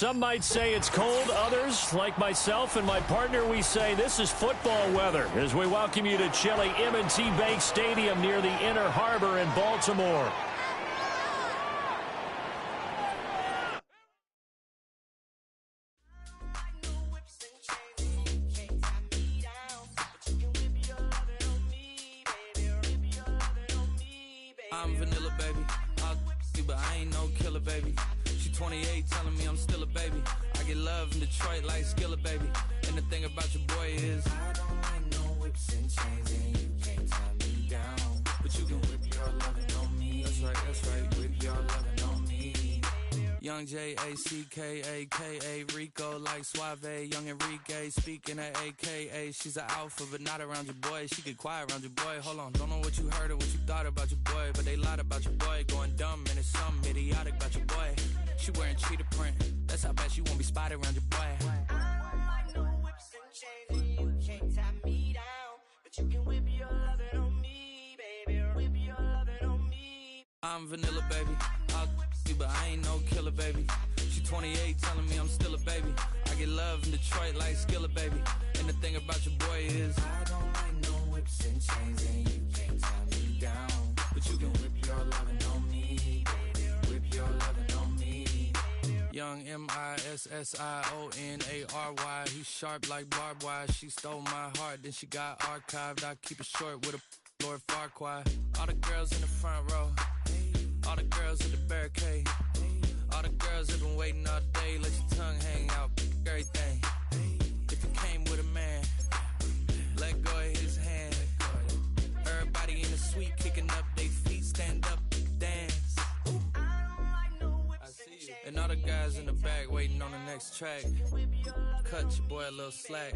Some might say it's cold. Others, like myself and my partner, we say this is football weather as we welcome you to chilly M&T Bank Stadium near the Inner Harbor in Baltimore. I'm vanilla, baby. I'll you, but I ain't no killer, baby. She 28, telling me I'm still a baby. I get love in Detroit like Skillet, baby. And the thing about your boy is I don't like no whips and chains, and you can't tie me down. But you can whip your lovin' on me. That's right, whip your lovin' on me. Young J-A-C-K-A-K-A, Rico like Suave, young Enrique, speaking at AKA. She's an alpha, but not around your boy. She get quiet around your boy. Hold on, don't know what you heard or what you thought about your boy, but they lied about your boy. Going dumb, and it's something idiotic about your boy. She wearing cheetah print, that's how bad she won't be spotted around your boy. I don't like no whips and chains, and you can't tie me down, but you can whip your lovin' on me, baby. Whip your lovin' on me. I'm vanilla, baby. I'll you, but I ain't no killer, baby. She 28, telling me I'm still a baby. I get love in Detroit like Skillet, baby. And the thing about your boy is I don't like no whips and chains, and you can't tie me down, but you can whip your lovin' on me, baby. Whip your lovin' on me. Young M-I-S-S-I-O-N-A-R-Y. He's sharp like barbed wire. She stole my heart, then she got archived. I keep it short with a Lord Farquaad. All the girls in the front row, all the girls at the barricade, all the girls have been waiting all day. Let your tongue hang out, everything. If you came with a man, let go of his hand. Everybody in the suite kicking up their feet, stand up, dance. I see you. And all the guys in the back waiting on the next track. Cut your boy a little slack.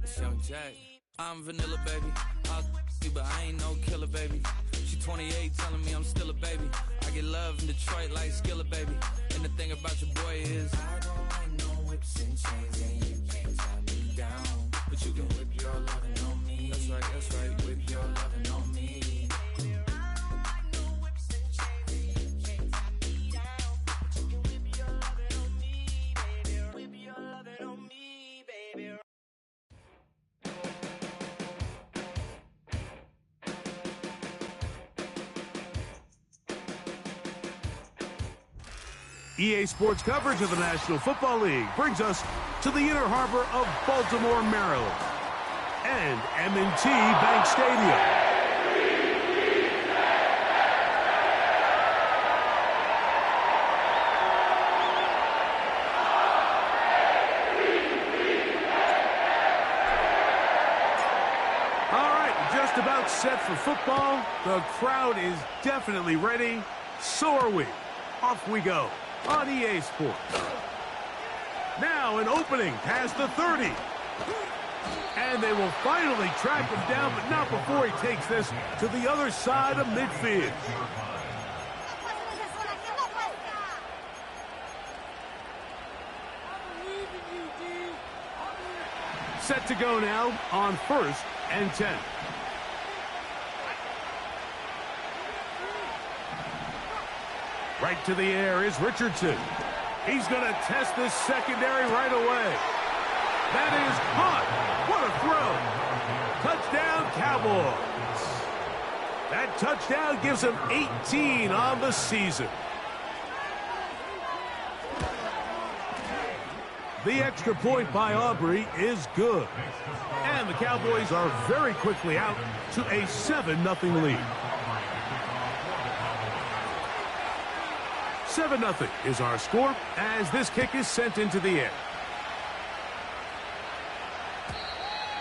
It's Young Jack. I'm vanilla, baby. I'll you, but I ain't no killer, baby. She 28, telling me I'm still a baby. I get love in Detroit like Skillet, baby. And the thing about your boy is I don't like no whips and chains, and you can't tie me down, but you can whip your lovin' on me. That's right, whip your lovin' on me. EA Sports coverage of the National Football League brings us to the Inner Harbor of Baltimore, Maryland, and M&T Bank Stadium. All right, just about set for football. The crowd is definitely ready. So are we. Off we go on EA Sports. Now an opening past the 30. And they will finally track him down, but not before he takes this to the other side of midfield. Set to go now on 1st and 10. Right to the air is Richardson. He's going to test this secondary right away. That is caught. What a throw. Touchdown, Cowboys. That touchdown gives them 18 on the season. The extra point by Aubrey is good. And the Cowboys are very quickly out to a 7-0 lead. 7-0 is our score as this kick is sent into the air.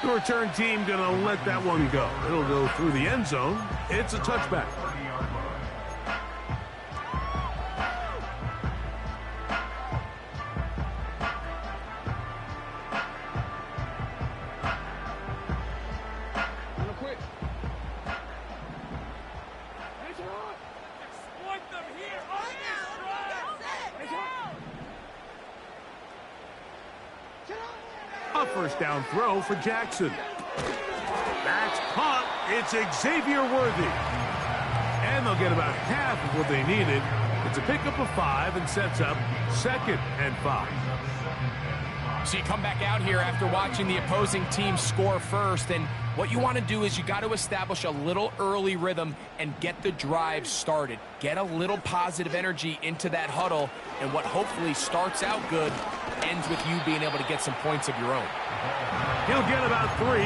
The return team going to let that one go. It'll go through the end zone. It's a touchback. A first down throw for Jackson. That's caught. It's Xavier Worthy. And they'll get about half of what they needed It's a pickup of 5 and sets up 2nd and 5. So you come back out here after watching the opposing team score first, and what you want to do is you got to establish a little early rhythm and get the drive started. Get a little positive energy into that huddle, and what hopefully starts out good ends with you being able to get some points of your own. He'll get about 3,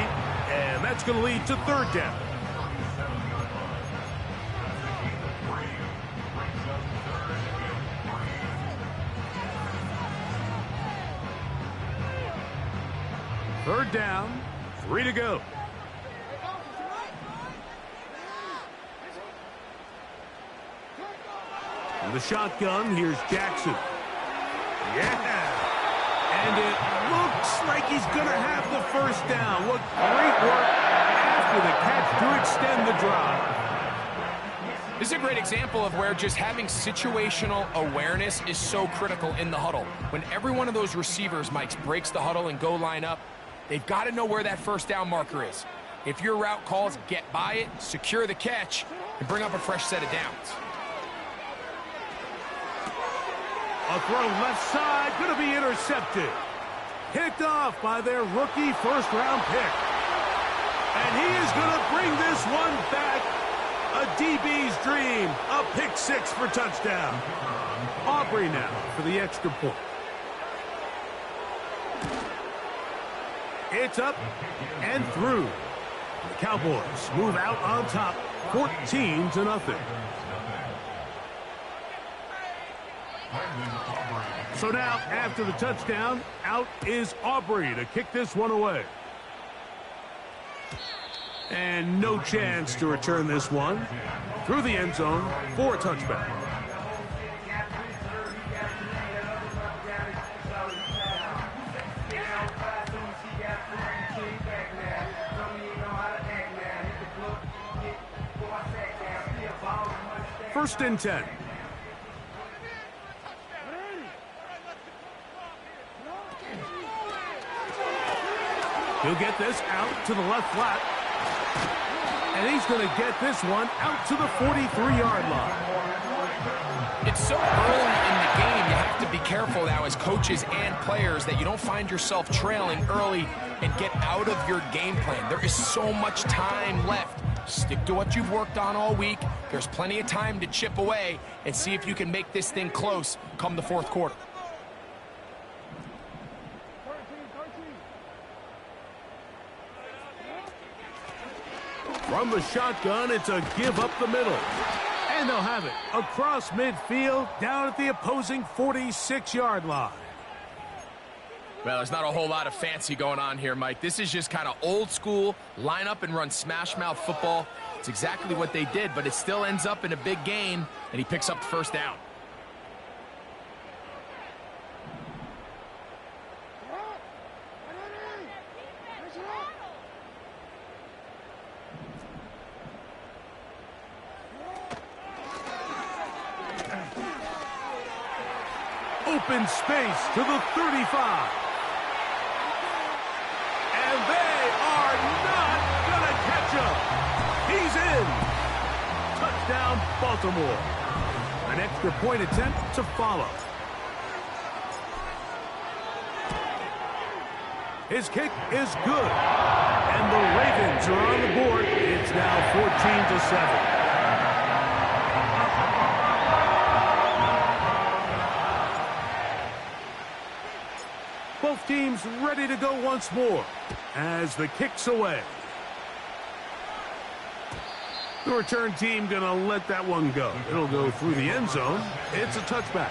and that's going to lead to 3rd down. Third down, 3 to go. In the shotgun, here's Jackson. Yeah! And it looks like he's going to have the first down. What great work after the catch to extend the drive. This is a great example of where just having situational awareness is so critical in the huddle. When every one of those receivers, Mike, breaks the huddle and go line up, they've got to know where that first down marker is. If your route calls, get by it, secure the catch, and bring up a fresh set of downs. A throw left side, going to be intercepted. Picked off by their rookie first-round pick. And he is going to bring this one back. A DB's dream. A pick 6 for touchdown. Aubrey now for the extra point. It's up and through. The Cowboys move out on top, 14-0. So now, after the touchdown, out is Aubrey to kick this one away. And no chance to return this one through the end zone for a touchback. First and 10. He'll get this out to the left flat. And he's going to get this one out to the 43-yard line. It's so early in the game, you have to be careful now as coaches and players that you don't find yourself trailing early and get out of your game plan. There is so much time left. Stick to what you've worked on all week. There's plenty of time to chip away and see if you can make this thing close come the fourth quarter. From the shotgun, it's a give up the middle. And they'll have it across midfield, down at the opposing 46-yard line. Well, there's not a whole lot of fancy going on here, Mike. This is just kind of old school, line up and run smash mouth football. It's exactly what they did, but it still ends up in a big game, and he picks up the first down. Open space to the 35. And they are not going to catch him. He's in. Touchdown, Baltimore. An extra point attempt to follow. His kick is good. And the Ravens are on the board. It's now 14-7. Both teams ready to go once more as the kick's away. The return team going to let that one go. It'll go through the end zone. It's a touchback.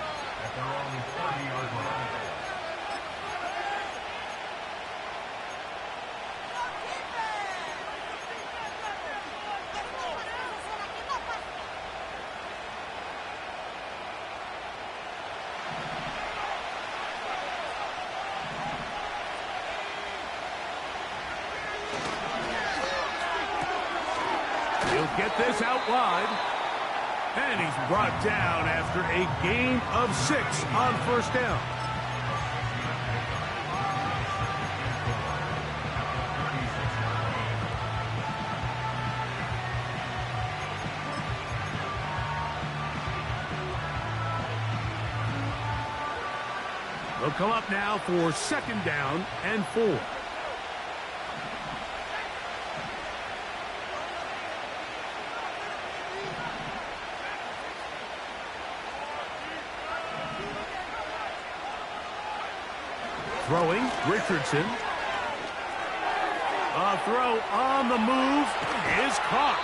He'll get this out wide. And he's brought down after a gain of 6 on first down. They'll come up now for 2nd down and 4. Throwing, Richardson. A throw on the move is caught.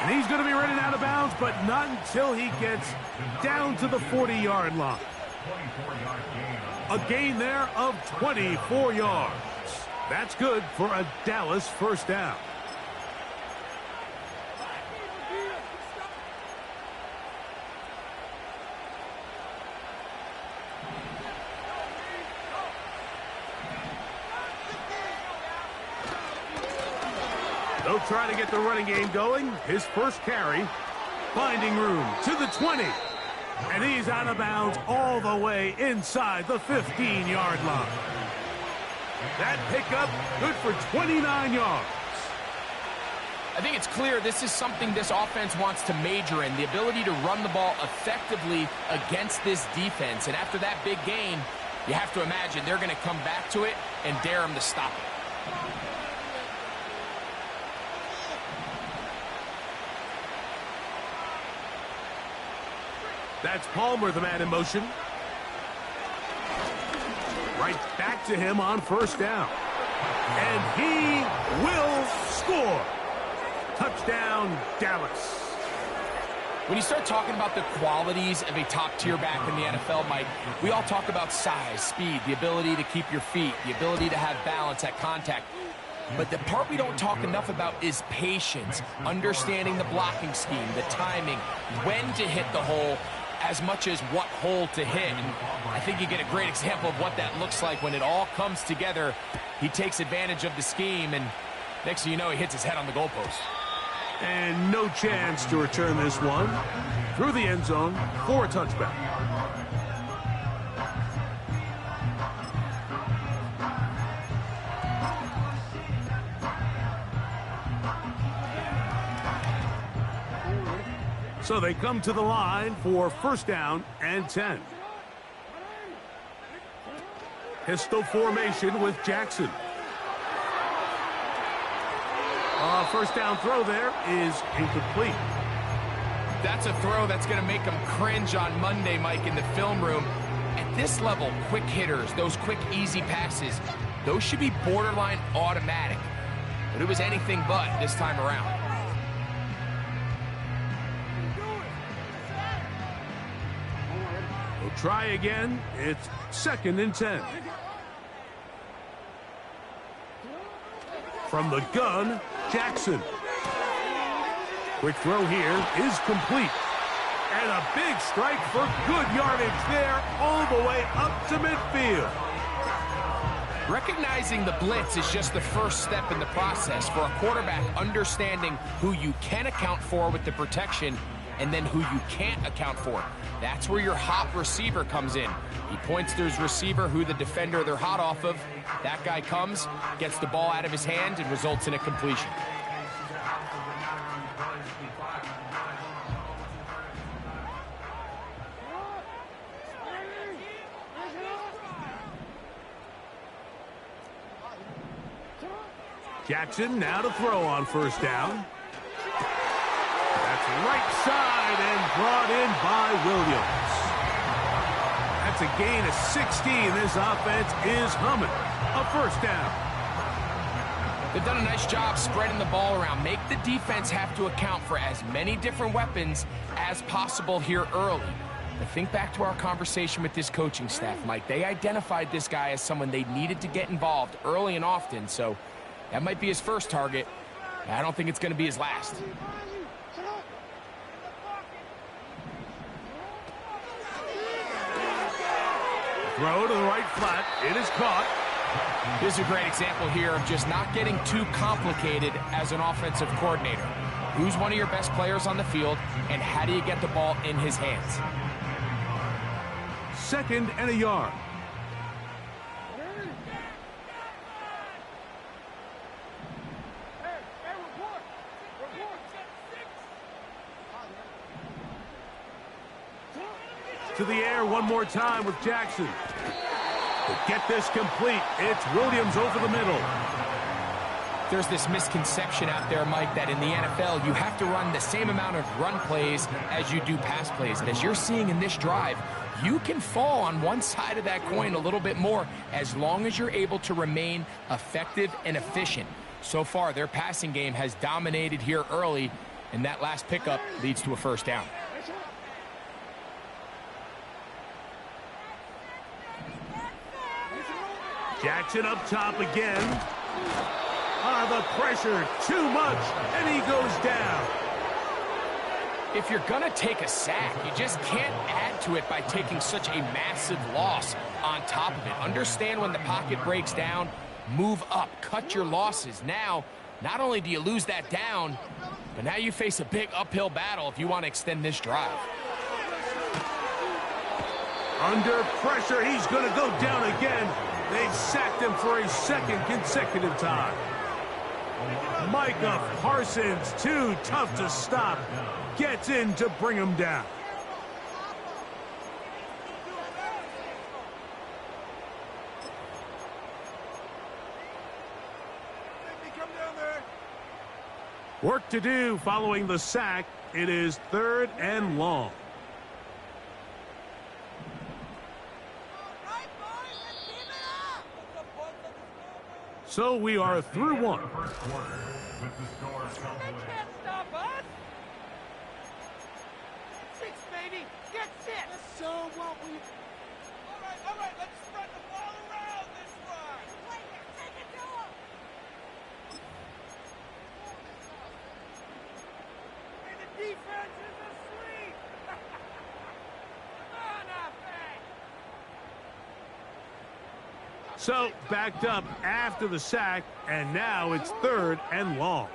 And he's going to be running out of bounds, but not until he gets down to the 40-yard line. A gain there of 24 yards. That's good for a Dallas 1st down. They'll try to get the running game going. His first carry, finding room to the 20. And he's out of bounds all the way inside the 15-yard line. That pickup good for 29 yards. I think it's clear this is something this offense wants to major in, the ability to run the ball effectively against this defense. And after that big gain, you have to imagine they're going to come back to it and dare him to stop it. That's Palmer, the man in motion. Right back to him on 1st down. And he will score. Touchdown, Dallas. When you start talking about the qualities of a top-tier back in the NFL, Mike, we all talk about size, speed, the ability to keep your feet, the ability to have balance at contact. But the part we don't talk enough about is patience, understanding the blocking scheme, the timing, when to hit the hole, as much as what hole to hit. And I think you get a great example of what that looks like when it all comes together. He takes advantage of the scheme, and next thing you know, he hits his head on the goalpost. And no chance to return this one through the end zone for a touchback. So they come to the line for 1st down and 10. Pistol formation with Jackson. 1st down throw there is incomplete. That's a throw that's going to make them cringe on Monday, Mike, in the film room. At this level, quick hitters, those quick, easy passes, those should be borderline automatic. But it was anything but this time around. We'll try again. It's 2nd and 10. From the gun, Jackson. Quick throw here is complete. And a big strike for good yardage there all the way up to midfield. Recognizing the blitz is just the first step in the process for a quarterback, understanding who you can account for with the protection and then who you can't account for. That's where your hot receiver comes in. He points to his receiver, who the defender they're hot off of. That guy comes, gets the ball out of his hand, and results in a completion. Jackson now to throw on 1st down. That's right side and brought in by Williams. That's a gain of 16. This offense is humming. A 1st down. They've done a nice job spreading the ball around. Make the defense have to account for as many different weapons as possible here early. But think back to our conversation with this coaching staff, Mike. They identified this guy as someone they needed to get involved early and often, so that might be his first target. I don't think it's going to be his last. Throw to the right flat. It is caught. This is a great example here of just not getting too complicated as an offensive coordinator. Who's one of your best players on the field, and how do you get the ball in his hands? 2nd and a yard. To the air one more time with Jackson. To get this complete, it's Williams over the middle. There's this misconception out there, Mike, that in the NFL, you have to run the same amount of run plays as you do pass plays. And as you're seeing in this drive, you can fall on one side of that coin a little bit more as long as you're able to remain effective and efficient. So far, their passing game has dominated here early, and that last pickup leads to a first down. Jackson up top again. The pressure, too much, and he goes down. If you're going to take a sack, you just can't add to it by taking such a massive loss on top of it. Understand when the pocket breaks down, move up, cut your losses. Now, not only do you lose that down, but now you face a big uphill battle if you want to extend this drive. Under pressure, he's going to go down again. They've sacked him for a second consecutive time. Micah Parsons, too tough to stop, gets in to bring him down. Work to do following the sack. It is 3rd and long. So we are through one. They can't stop us. 6, baby. Get 6. So what we... All right, let's spread the ball around this run. Play here. Take it to him. Hey, the defense is asleep. Come on, offense. So backed up after the sack, and now it's 3rd and long.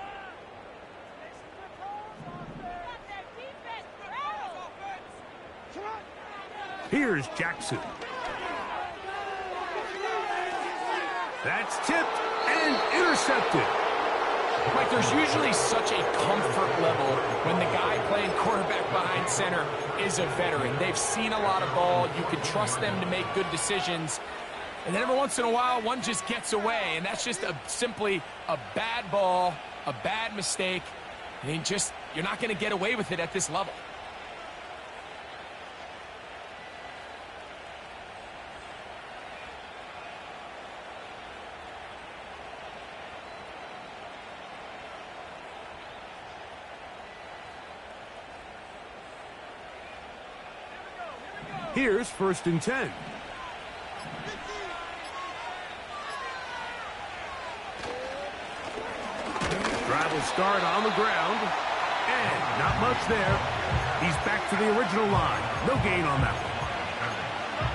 Here's Jackson. That's tipped and intercepted. Mike, there's usually such a comfort level when the guy playing quarterback behind center is a veteran. They've seen a lot of ball. You can trust them to make good decisions. And then every once in a while, one just gets away, and that's just simply a bad ball, a bad mistake. I mean, you're not going to get away with it at this level. Here's 1st and 10. Drive will start on the ground, and not much there. He's back to the original line. No gain on that one.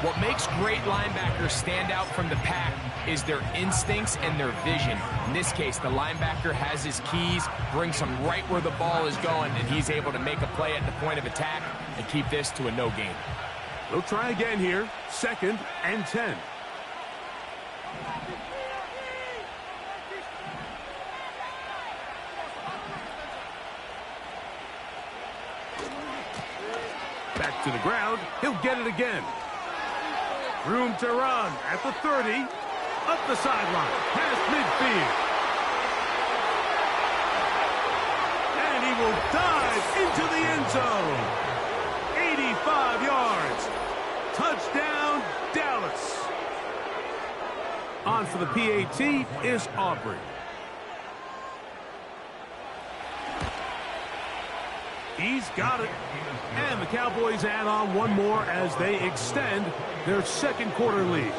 What makes great linebackers stand out from the pack is their instincts and their vision. In this case, the linebacker has his keys, brings him right where the ball is going, and he's able to make a play at the point of attack and keep this to a no gain. They'll try again here. 2nd and 10. Back to the ground. He'll get it again. Room to run at the 30. Up the sideline. Past midfield. And he will dive into the end zone. 85 yards. Touchdown, Dallas. On for the PAT is Aubrey. He's got it. And the Cowboys add on one more as they extend their 2nd quarter lead.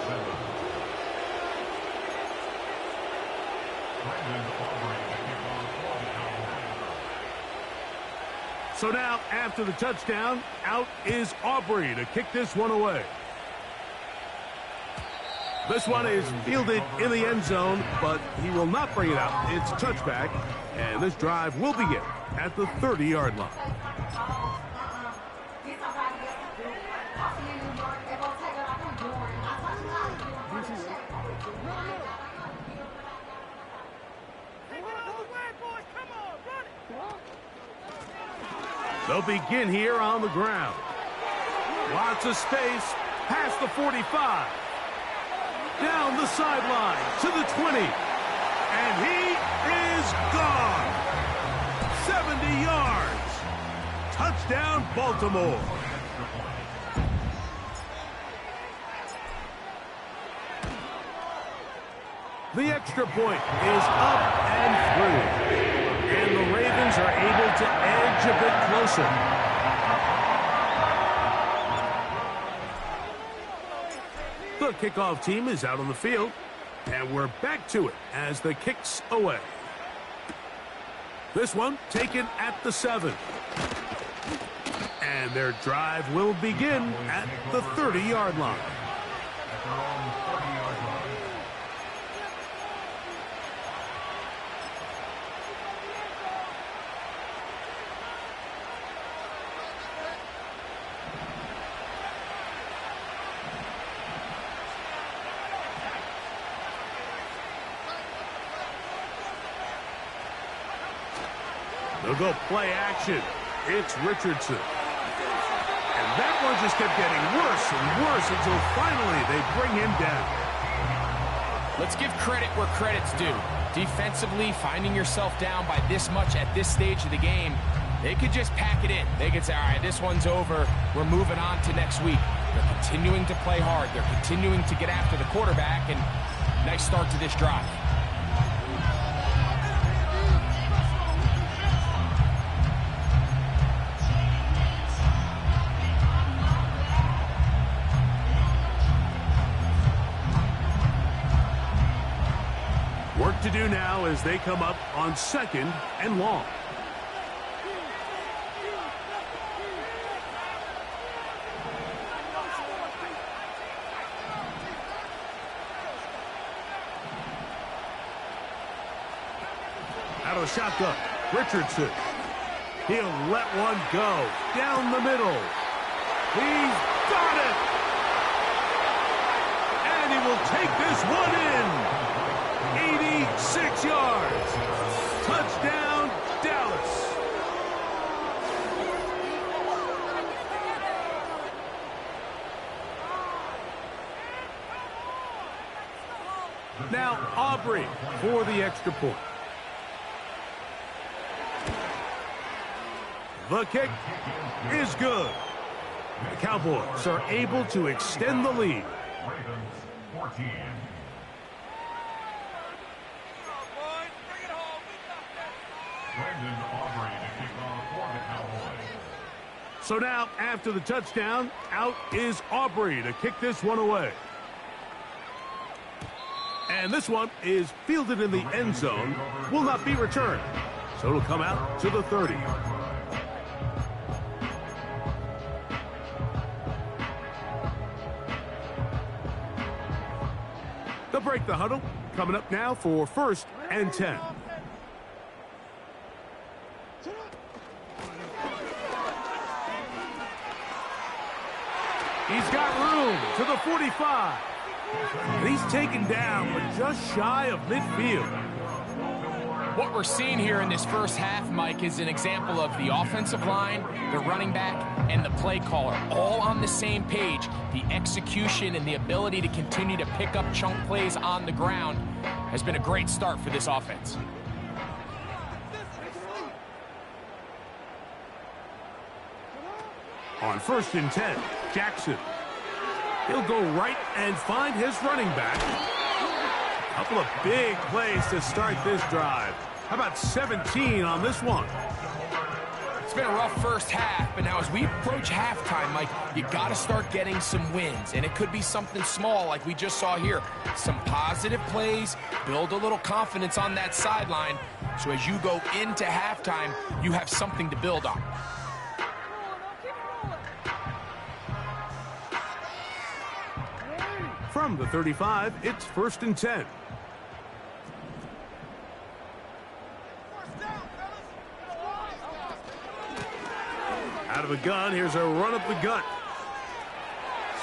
So now, after the touchdown, out is Aubrey to kick this one away. This one is fielded in the end zone, but he will not bring it out. It's a touchback, and this drive will begin at the 30-yard line. They'll begin here on the ground. Lots of space past the 45. down the sideline to the 20. And he is gone. 70 yards. Touchdown, Baltimore. The extra point is up and through. And the Ravens are able to edge a bit closer. The kickoff team is out on the field. And we're back to it as the kick's away. This one taken at the 7. And their drive will begin at the 30-yard line. They'll go play action. It's Richardson. And that one just kept getting worse and worse until finally they bring him down. Let's give credit where credit's due. Defensively, finding yourself down by this much at this stage of the game, they could just pack it in. They could say, all right, this one's over. We're moving on to next week. They're continuing to play hard. They're continuing to get after the quarterback, and nice start to this drive. Work to do now as they come up on 2nd and long. Out of the shotgun, Richardson. He'll let one go down the middle. He's got it! And he will take this one in. 86 yards. Touchdown, Dallas. Now Aubrey for the extra point. The kick is good. The Cowboys are able to extend the lead. Ravens 14. Brandon Aubrey to kick off for the Cowboys. So now, after the touchdown, out is Aubrey to kick this one away. And this one is fielded in the end zone, will not be returned. So it'll come out to the 30. They'll break the huddle. Coming up now for 1st and 10. He's got room to the 45. And he's taken down, but just shy of midfield. What we're seeing here in this first half, Mike, is an example of the offensive line, the running back, and the play caller all on the same page. The execution and the ability to continue to pick up chunk plays on the ground has been a great start for this offense. On 1st and 10, Jackson. He'll go right and find his running back. A couple of big plays to start this drive. How about 17 on this one? It's been a rough first half, but now as we approach halftime, Mike, you got to start getting some wins. And it could be something small like we just saw here. Some positive plays, build a little confidence on that sideline. So as you go into halftime, you have something to build on. From the 35, it's 1st and 10. Out of a gun, here's a run up the gut.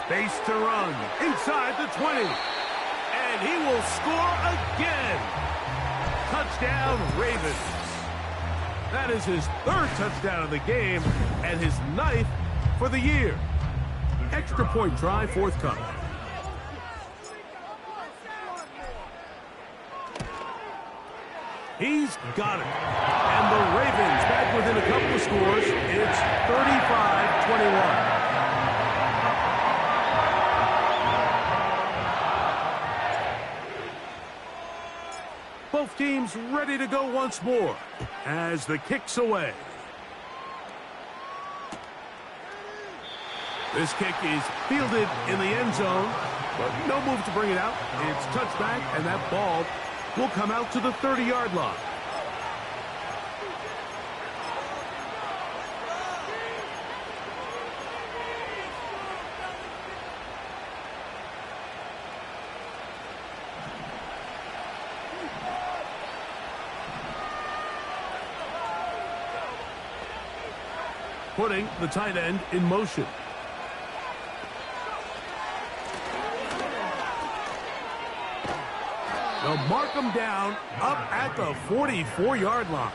Space to run inside the 20. And he will score again. Touchdown, Ravens. That is his 3rd touchdown of the game and his 9th for the year. Extra point try forthcoming. He's got it. And the Ravens back within a couple of scores. It's 35-21. Both teams ready to go once more as the kick's away. This kick is fielded in the end zone, but no move to bring it out. It's touched back, and that ball will come out to the 30-yard line. Putting the tight end in motion. They'll mark him down up at the 44-yard line.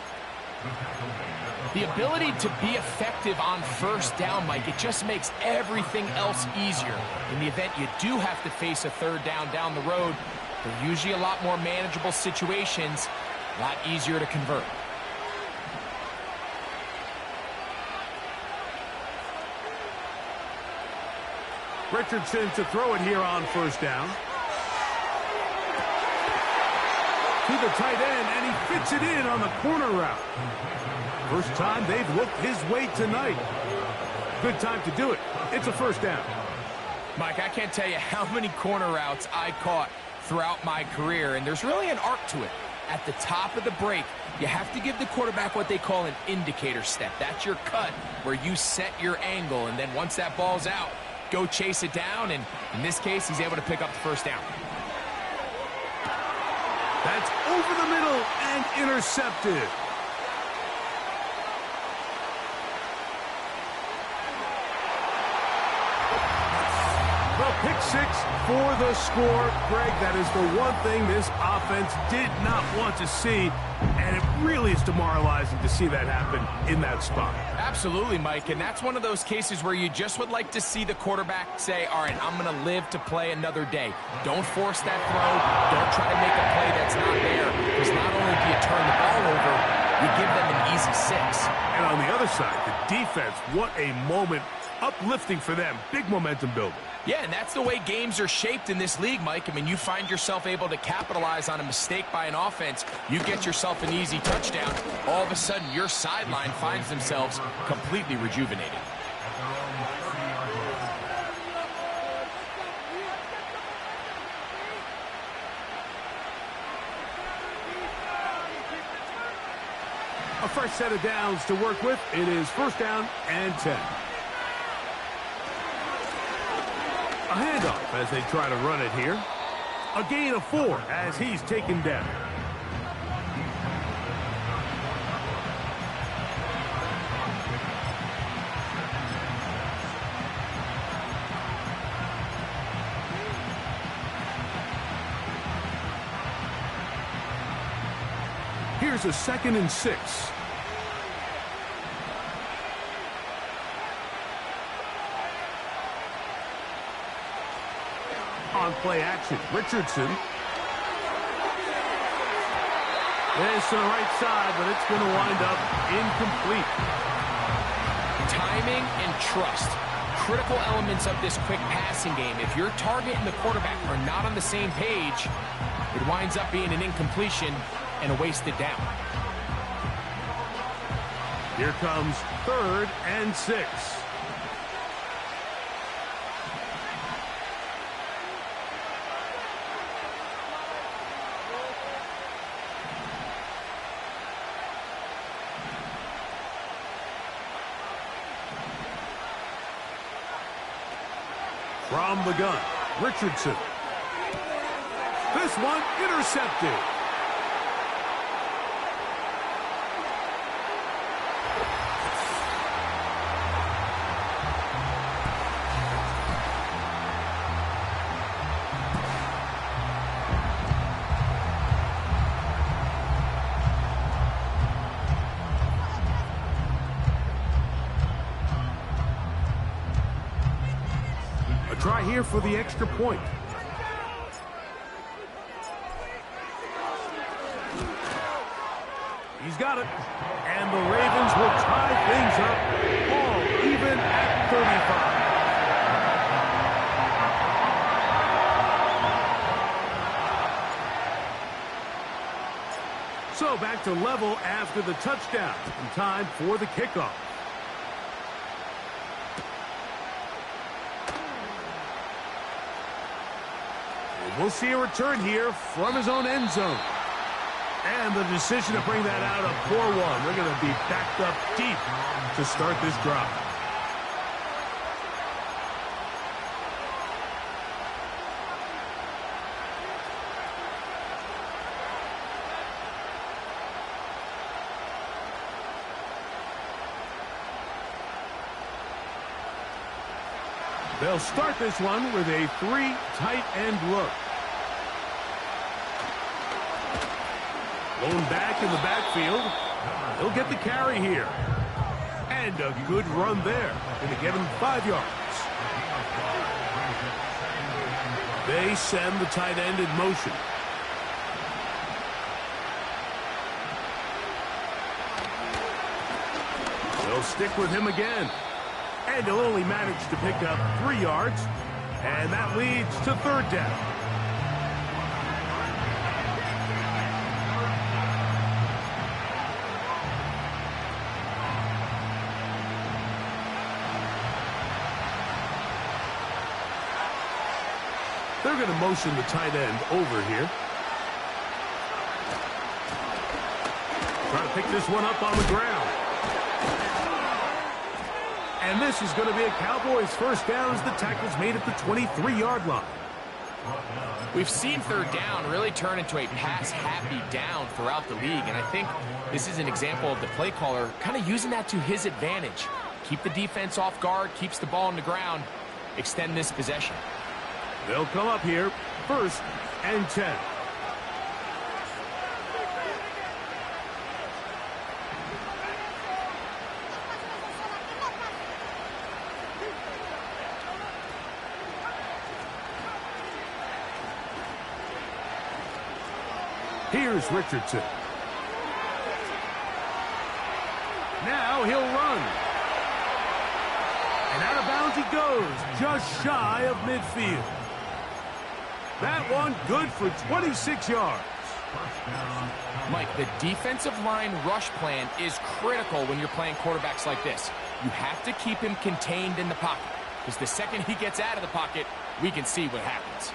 The ability to be effective on first down, Mike, it just makes everything else easier. In the event you do have to face a third down the road, they're usually a lot more manageable situations, a lot easier to convert. Richardson to throw it here on first down. To the tight end, and he fits it in on the corner route. First time they've looked his way tonight. Good time to do it. It's a first down. Mike, I can't tell you how many corner routes I caught throughout my career, and there's really an art to it. At the top of the break, you have to give the quarterback what they call an indicator step. That's your cut where you set your angle, and then once that ball's out, go chase it down, and in this case, he's able to pick up the first down. That's over the middle and intercepted. The pick six for the score. Greg, that is the one thing this offense did not want to see, and it really is demoralizing to see that happen in that spot. Absolutely, Mike, and that's one of those cases where you just would like to see the quarterback say, all right, I'm going to live to play another day. Don't force that throw. Don't try to make a play that's not there, because not only do you turn the ball over, you give them an easy 6. And on the other side, the defense, what a moment. Uplifting for them. Big momentum builder. Yeah, and that's the way games are shaped in this league, Mike. I mean, you find yourself able to capitalize on a mistake by an offense. You get yourself an easy touchdown. All of a sudden, your sideline finds themselves completely rejuvenated. A fresh set of downs to work with. It is first down and 10. A handoff as they try to run it here. A gain of 4 as he's taken down. Here's a 2nd and 6. On play action, Richardson. This to the right side, but it's going to wind up incomplete. Timing and trust. Critical elements of this quick passing game. If your target and the quarterback are not on the same page, it winds up being an incompletion and a wasted down. Here comes 3rd and 6. From the gun, Richardson. This one intercepted. Try here for the extra point. He's got it. And the Ravens will tie things up, all even at 35. So back to level after the touchdown. And time for the kickoff. And we'll see a return here from his own end zone. And the decision to bring that out, a poor one. They're going to be backed up deep to start this drive. They'll start this one with a 3 tight end look. Lone back in the backfield. He'll get the carry here. And a good run there. Going to get him 5 yards. They send the tight end in motion. They'll stick with him again. And he'll only manage to pick up 3 yards. And that leads to 3rd down. They're going to motion the tight end over here. Trying to pick this one up on the ground. And this is going to be a Cowboys first down as the tackle's made at the 23-yard line. We've seen 3rd down really turn into a pass-happy down throughout the league, and I think this is an example of the play caller kind of using that to his advantage. Keep the defense off guard, keeps the ball on the ground, extend this possession. They'll come up here, 1st and 10. Here's Richardson. Now he'll run. And out of bounds he goes, just shy of midfield. That one good for 26 yards. Mike, the defensive line rush plan is critical when you're playing quarterbacks like this. You have to keep him contained in the pocket, because the second he gets out of the pocket, we can see what happens.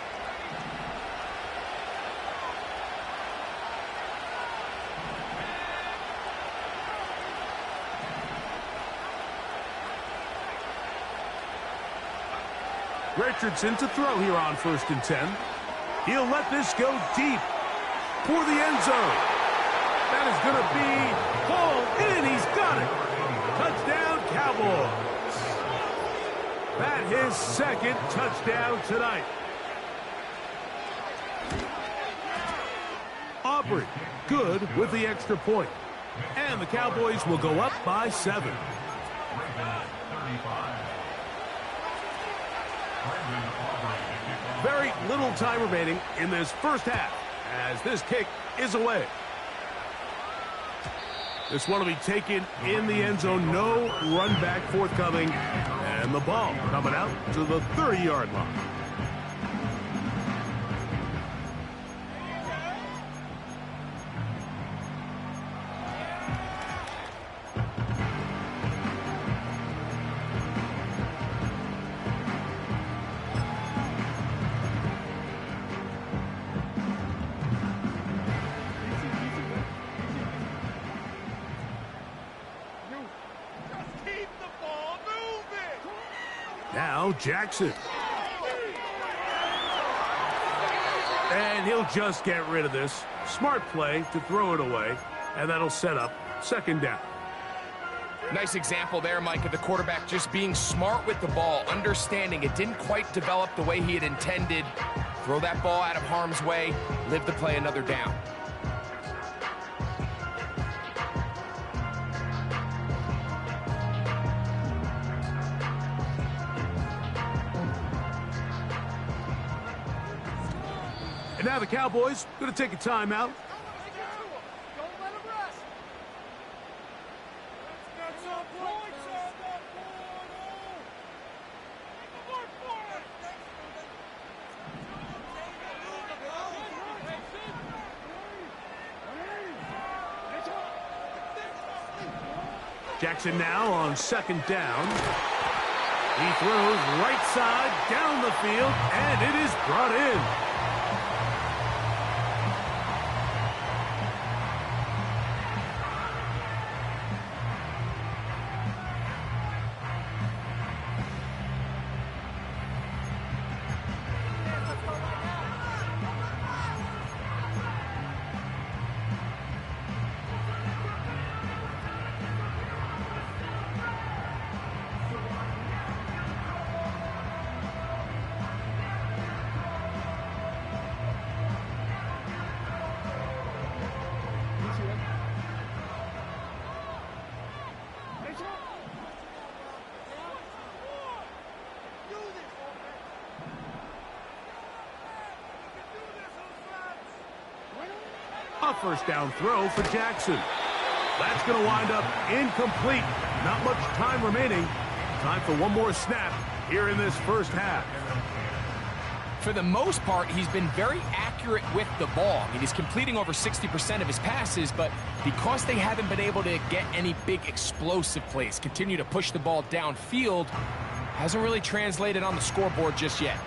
Richardson to throw here on 1st and 10. He'll let this go deep for the end zone. That is going to be hauled in. He's got it. Touchdown, Cowboys. That his 2nd touchdown tonight. Aubrey, good with the extra point. And the Cowboys will go up by 7. Very little time remaining in this first half as this kick is away. This one will be taken in the end zone. No run back forthcoming. And the ball coming out to the 30-yard line. Now Jackson. And he'll just get rid of this. Smart play to throw it away. And that'll set up 2nd down. Nice example there, Mike, of the quarterback just being smart with the ball, understanding it didn't quite develop the way he had intended. Throw that ball out of harm's way, live to play another down. And now the Cowboys going to take a timeout. Jackson now on second down. He throws right side down the field, and it is brought in. A first down throw for Jackson. That's going to wind up incomplete. Not much time remaining. Time for one more snap here in this first half. For the most part, he's been very accurate with the ball. I mean, he's completing over 60% of his passes, but because they haven't been able to get any big explosive plays, continue to push the ball downfield, hasn't really translated on the scoreboard just yet.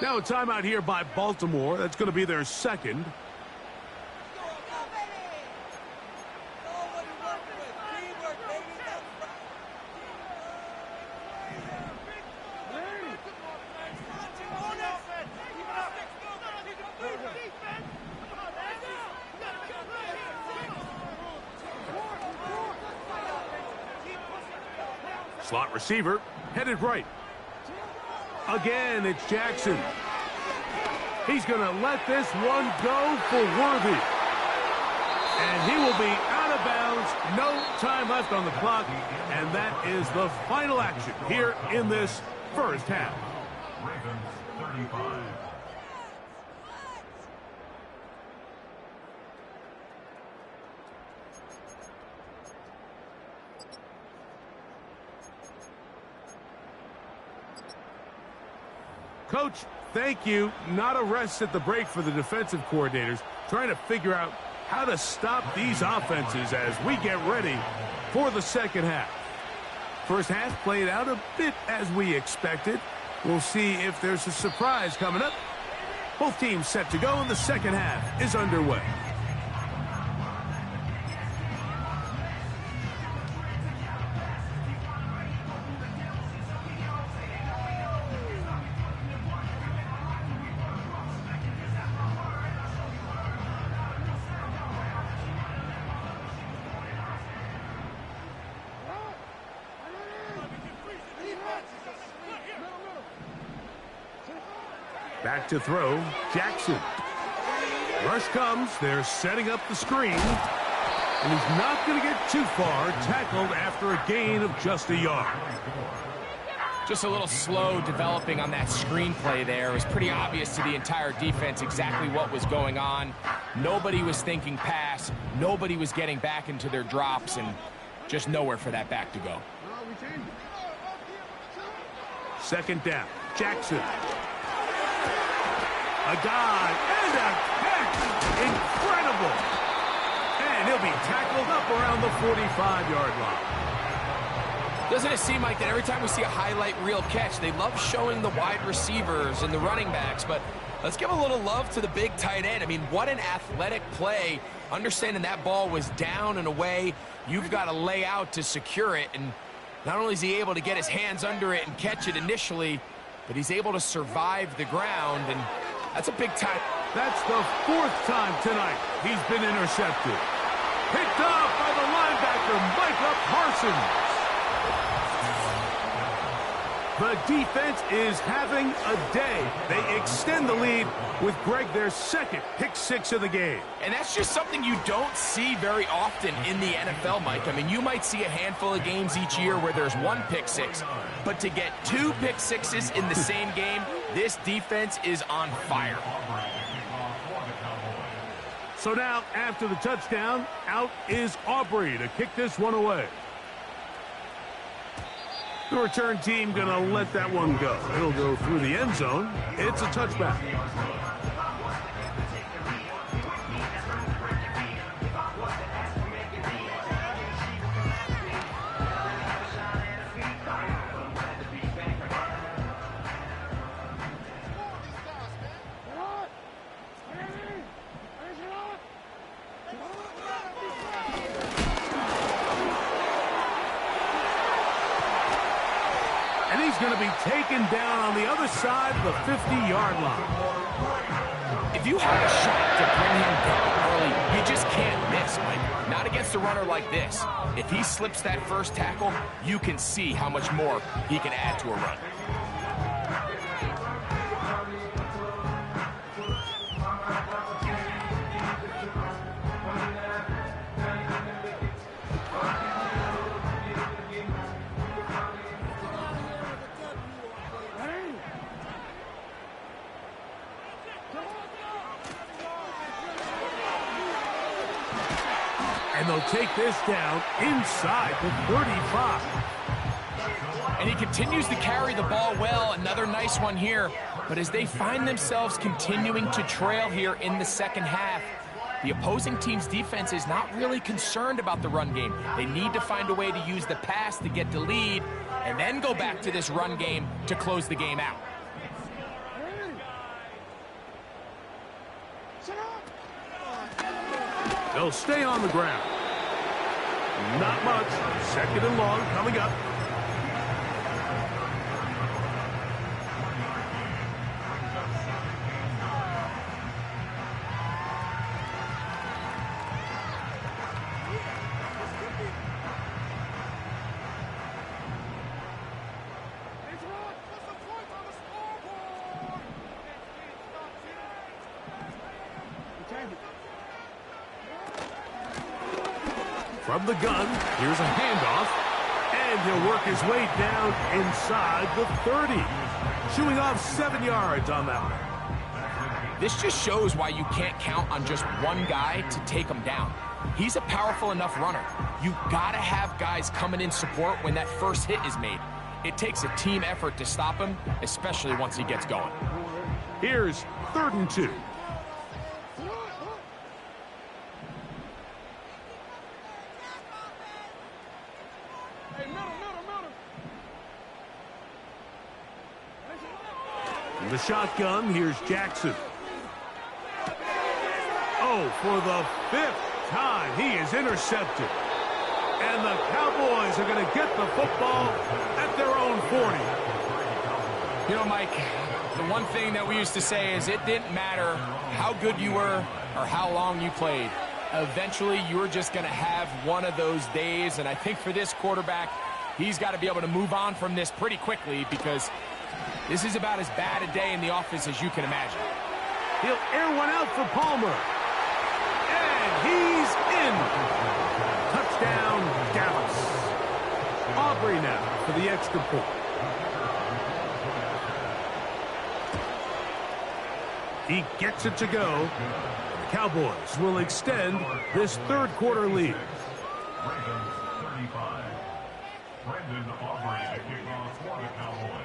Now a timeout here by Baltimore. That's going to be their second. Slot receiver headed right. Again, it's Jackson. He's going to let this one go for Worthy. And he will be out of bounds. No time left on the clock. And that is the final action here in this first half. Ravens 35. Coach, thank you. Not a rest at the break for the defensive coordinators, trying to figure out how to stop these offenses as we get ready for the second half. First half played out a bit as we expected. We'll see if there's a surprise coming up. Both teams set to go, and the second half is underway. Back to throw, Jackson. Rush comes, they're setting up the screen. And he's not going to get too far, tackled after a gain of just a yard. Just a little slow developing on that screenplay there. It was pretty obvious to the entire defense exactly what was going on. Nobody was thinking pass. Nobody was getting back into their drops, and just nowhere for that back to go. Second down, Jackson. A dive and a catch. Incredible. And he'll be tackled up around the 45-yard line. Doesn't it seem like that every time we see a highlight reel catch, they love showing the wide receivers and the running backs, but let's give a little love to the big tight end. I mean, what an athletic play. Understanding that ball was down and away, you've got to lay out to secure it, and not only is he able to get his hands under it and catch it initially, but he's able to survive the ground, and that's a big time. That's the fourth time tonight he's been intercepted. Picked off by the linebacker, Micah Parsons. The defense is having a day. They extend the lead with Greg their second pick six of the game. And that's just something you don't see very often in the NFL, Mike. I mean, you might see a handful of games each year where there's one pick six, but to get two pick sixes in the same game, this defense is on fire. So now, after the touchdown, out is Aubrey to kick this one away. The return team going to let that one go. It'll go through the end zone. It's a touchback. And he's going to be taken down on the other side of the 50-yard line. If you have a shot to bring him down early, you just can't miss, Mike. Not against a runner like this. If he slips that first tackle, you can see how much more he can add to a run. And they'll take this down inside the 35. And he continues to carry the ball well. Another nice one here. But as they find themselves continuing to trail here in the second half, the opposing team's defense is not really concerned about the run game. They need to find a way to use the pass to get the lead and then go back to this run game to close the game out. They'll stay on the ground. Not much. Second and long coming up. From the gun, here's a handoff, and he'll work his way down inside the 30. Chewing off 7 yards on that one. This just shows why you can't count on just one guy to take him down. He's a powerful enough runner. You gotta have guys coming in support when that first hit is made. It takes a team effort to stop him, especially once he gets going. Here's 3rd and 2. In the shotgun, here's Jackson. Oh, for the 5th time, he is intercepted. And the Cowboys are going to get the football at their own 40. You know, Mike, the one thing that we used to say is it didn't matter how good you were or how long you played. Eventually, you were just going to have one of those days, and I think for this quarterback, he's got to be able to move on from this pretty quickly because this is about as bad a day in the office as you can imagine. He'll air one out for Palmer. And he's in. Touchdown, Dallas. Aubrey now for the extra point. He gets it to go. The Cowboys will extend this 3rd quarter lead. Ravens 35. Brendan Aubrey to kick off for the Cowboys.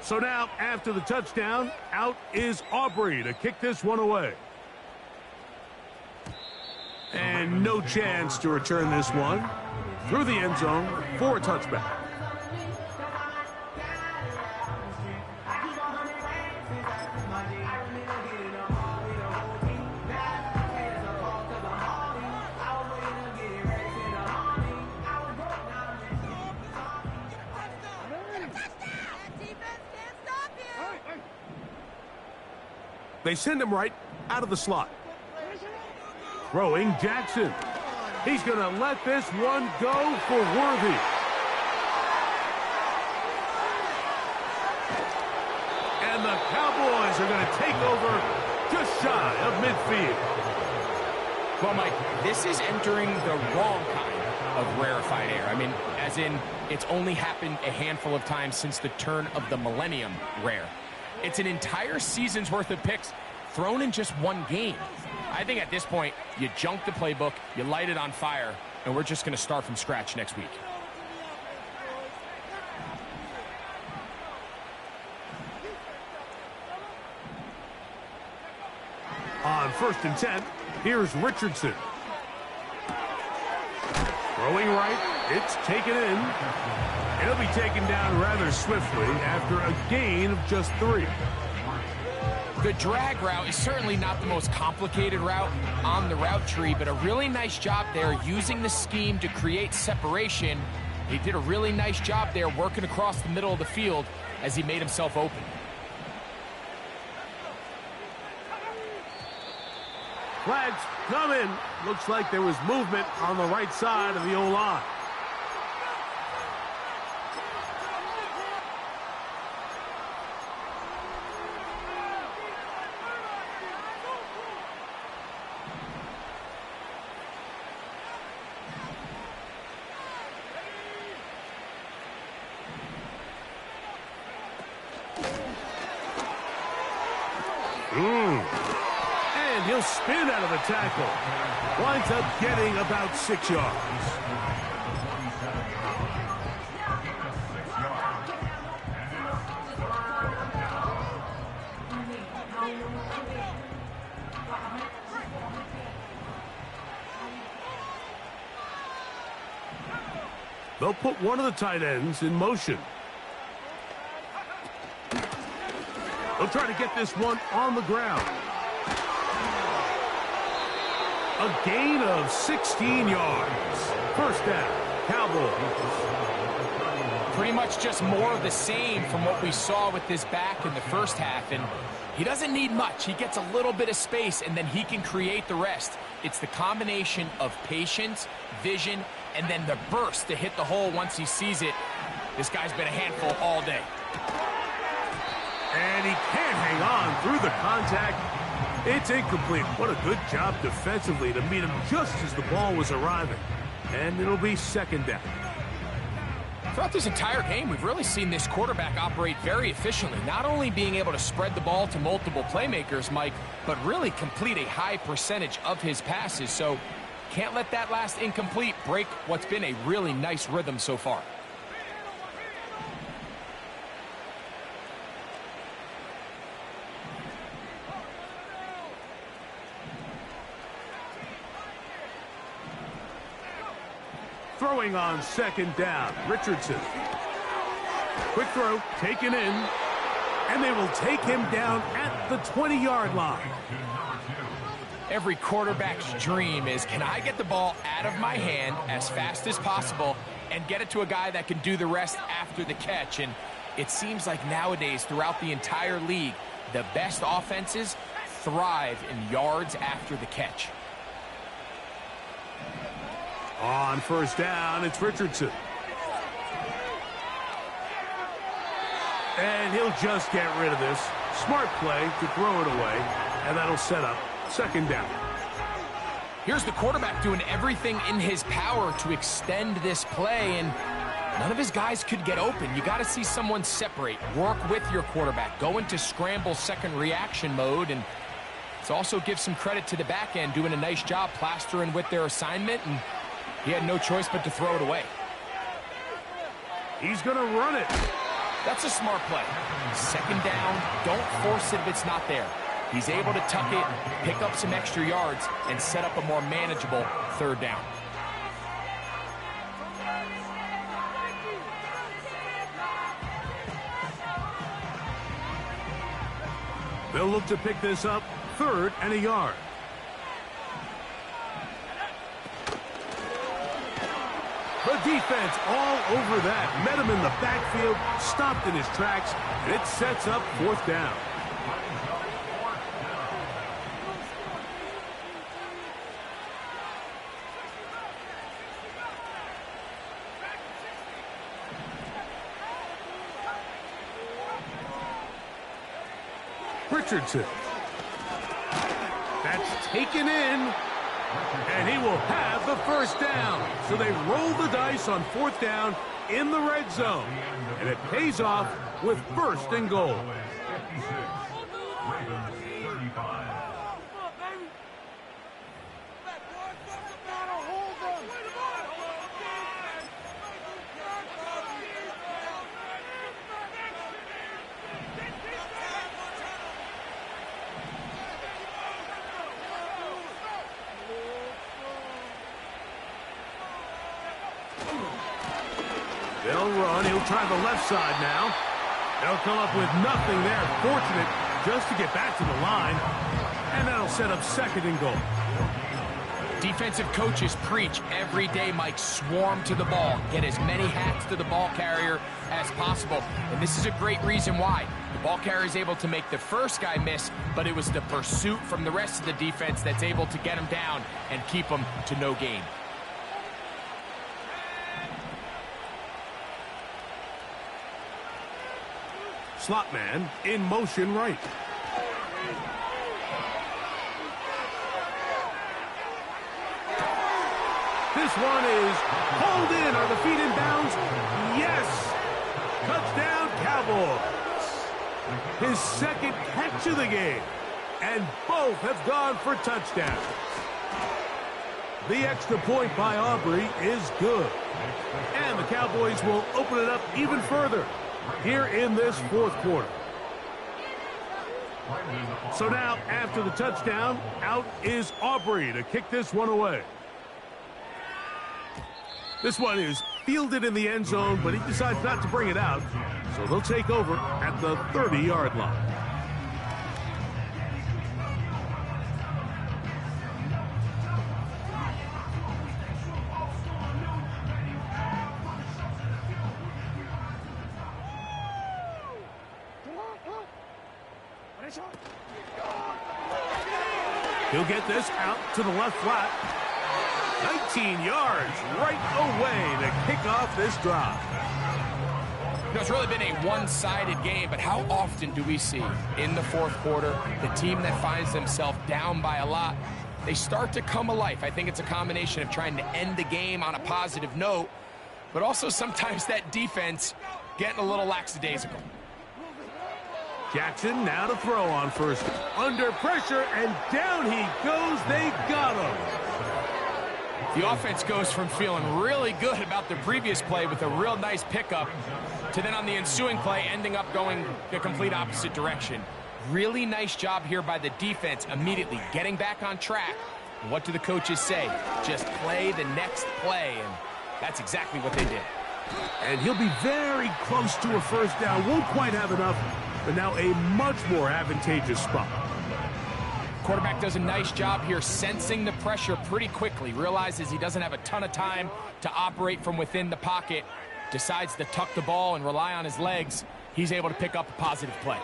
So now, after the touchdown, out is Aubrey to kick this one away. And no chance to return this one through the end zone for a touchback. They send him right out of the slot. Throwing Jackson. He's going to let this one go for Worthy. Jaguars are going to take over just shy of midfield. Well, Mike, this is entering the wrong kind of rarefied air. I mean, as in, it's only happened a handful of times since the turn of the millennium rare. It's an entire season's worth of picks thrown in just one game. I think at this point, you junk the playbook, you light it on fire, and we're just going to start from scratch next week. On 1st and 10, here's Richardson. Throwing right, it's taken in. It'll be taken down rather swiftly after a gain of just 3. The drag route is certainly not the most complicated route on the route tree, but a really nice job there using the scheme to create separation. He did a really nice job there working across the middle of the field as he made himself open. Flags come in. Looks like there was movement on the right side of the O-line. And he'll spin out of the tackle. Winds up getting about 6 yards. They'll put one of the tight ends in motion. They'll try to get this one on the ground. A gain of 16 yards. First down, Cowboys. Pretty much just more of the same from what we saw with this back in the first half, and he doesn't need much. He gets a little bit of space, and then he can create the rest. It's the combination of patience, vision, and then the burst to hit the hole once he sees it. This guy's been a handful all day. And he can't hang on through the contact. It's incomplete. What a good job defensively to meet him just as the ball was arriving. And it'll be second down. Throughout this entire game, we've really seen this quarterback operate very efficiently, not only being able to spread the ball to multiple playmakers, Mike, but really complete a high percentage of his passes. So can't let that last incomplete break what's been a really nice rhythm so far. Throwing on second down, Richardson. Quick throw, taken in, and they will take him down at the 20-yard line. Every quarterback's dream is, can I get the ball out of my hand as fast as possible and get it to a guy that can do the rest after the catch? And it seems like nowadays, throughout the entire league, the best offenses thrive in yards after the catch. On first down, it's Richardson. And he'll just get rid of this. Smart play to throw it away, and that'll set up second down. Here's the quarterback doing everything in his power to extend this play, and none of his guys could get open. You got to see someone separate, work with your quarterback, go into scramble second reaction mode, and it also gives some credit to the back end doing a nice job plastering with their assignment, and he had no choice but to throw it away. He's going to run it. That's a smart play. Second down, don't force it if it's not there. He's able to tuck it, pick up some extra yards, and set up a more manageable third down. They'll look to pick this up, 3rd and a yard. The defense all over that. Met him in the backfield, stopped in his tracks, and it sets up 4th down. Richardson. That's taken in. And he will have the first down. So they roll the dice on 4th down in the red zone. And it pays off with 1st and goal. They'll run. He'll try the left side now. They'll come up with nothing there. Fortunate just to get back to the line. And that'll set up 2nd and goal. Defensive coaches preach every day, Mike, swarm to the ball. Get as many hats to the ball carrier as possible. And this is a great reason why. The ball carrier is able to make the first guy miss, but it was the pursuit from the rest of the defense that's able to get him down and keep him to no gain. Slot man in motion right. This one is hauled in. Are the feet in bounds? Yes. Touchdown, Cowboys. His 2nd catch of the game. And both have gone for touchdowns. The extra point by Aubrey is good. And the Cowboys will open it up even further here in this 4th quarter. So now, after the touchdown, out is Aubrey to kick this one away. This one is fielded in the end zone, but he decides not to bring it out. So they'll take over at the 30-yard line. He'll get this out to the left flat. 19 yards right away to kick off this drive. You know, it's really been a one-sided game, but how often do we see in the 4th quarter the team that finds themselves down by a lot, they start to come alive? I think it's a combination of trying to end the game on a positive note, but also sometimes that defense getting a little lackadaisical. Jackson now to throw on 1st. Under pressure, and down he goes. They got him. The offense goes from feeling really good about the previous play with a real nice pickup to then on the ensuing play ending up going the complete opposite direction. Really nice job here by the defense immediately getting back on track. And what do the coaches say? Just play the next play, and that's exactly what they did. And he'll be very close to a 1st down. Won't quite have enough, but now a much more advantageous spot. Quarterback does a nice job here sensing the pressure pretty quickly. Realizes he doesn't have a ton of time to operate from within the pocket. Decides to tuck the ball and rely on his legs. He's able to pick up a positive play.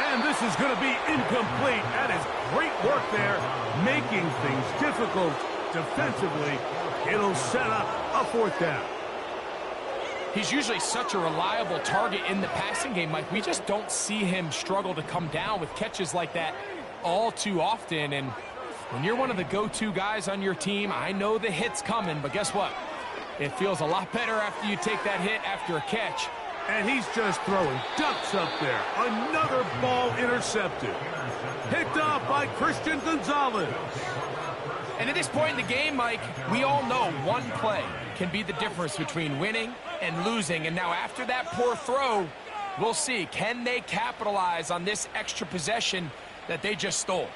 And this is going to be incomplete. That is great work there, making things difficult defensively. It'll set up a 4th down. He's usually such a reliable target in the passing game, Mike. We just don't see him struggle to come down with catches like that all too often. And when you're one of the go-to guys on your team, I know the hit's coming, but guess what? It feels a lot better after you take that hit after a catch. And he's just throwing ducks up there. Another ball intercepted. Picked off by Christian Gonzalez. And at this point in the game, Mike, we all know one play can be the difference between winning and losing. And now after that poor throw, we'll see, can they capitalize on this extra possession that they just stole?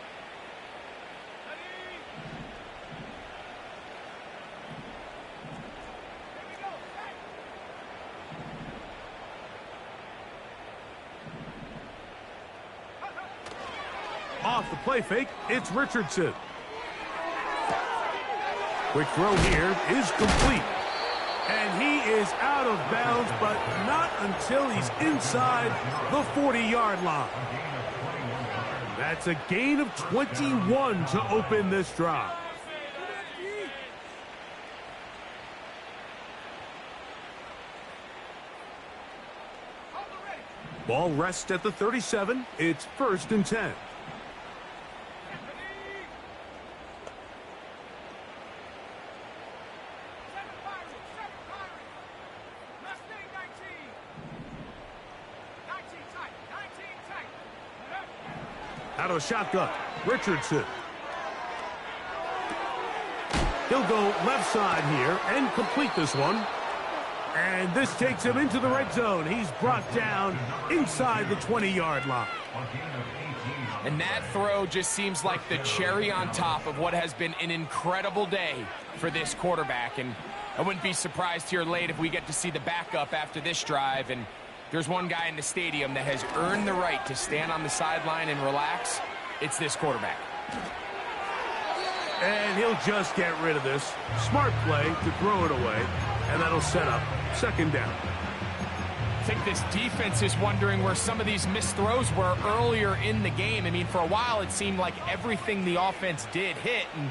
Off the play fake, it's Richardson. Quick throw here is complete. And he is out of bounds, but not until he's inside the 40-yard line. That's a gain of 21 to open this drive. Ball rests at the 37. It's 1st and 10. Out of the shotgun, Richardson. He'll go left side here and complete this one. And this takes him into the red zone. He's brought down inside the 20-yard line. And that throw just seems like the cherry on top of what has been an incredible day for this quarterback. And I wouldn't be surprised here late if we get to see the backup after this drive. And there's one guy in the stadium that has earned the right to stand on the sideline and relax. It's this quarterback. And he'll just get rid of this. Smart play to throw it away. And that'll set up 2nd down. I think this defense is wondering where some of these missed throws were earlier in the game. I mean, for a while it seemed like everything the offense did hit. And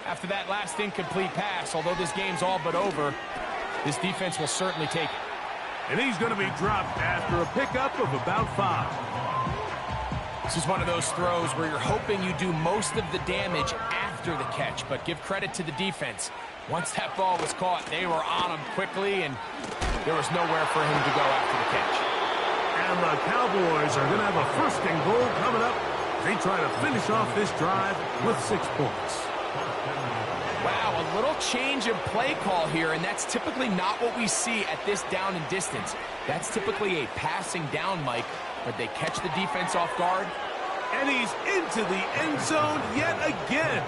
after that last incomplete pass, although this game's all but over, this defense will certainly take it. And he's going to be dropped after a pickup of about 5. This is one of those throws where you're hoping you do most of the damage after the catch, but give credit to the defense. Once that ball was caught, they were on him quickly, and there was nowhere for him to go after the catch. And the Cowboys are going to have a 1st and goal coming up. They try to finish off this drive with 6 points. Wow, a little change of play call here, and that's typically not what we see at this down and distance. That's typically a passing down, Mike, but they catch the defense off guard. And he's into the end zone yet again.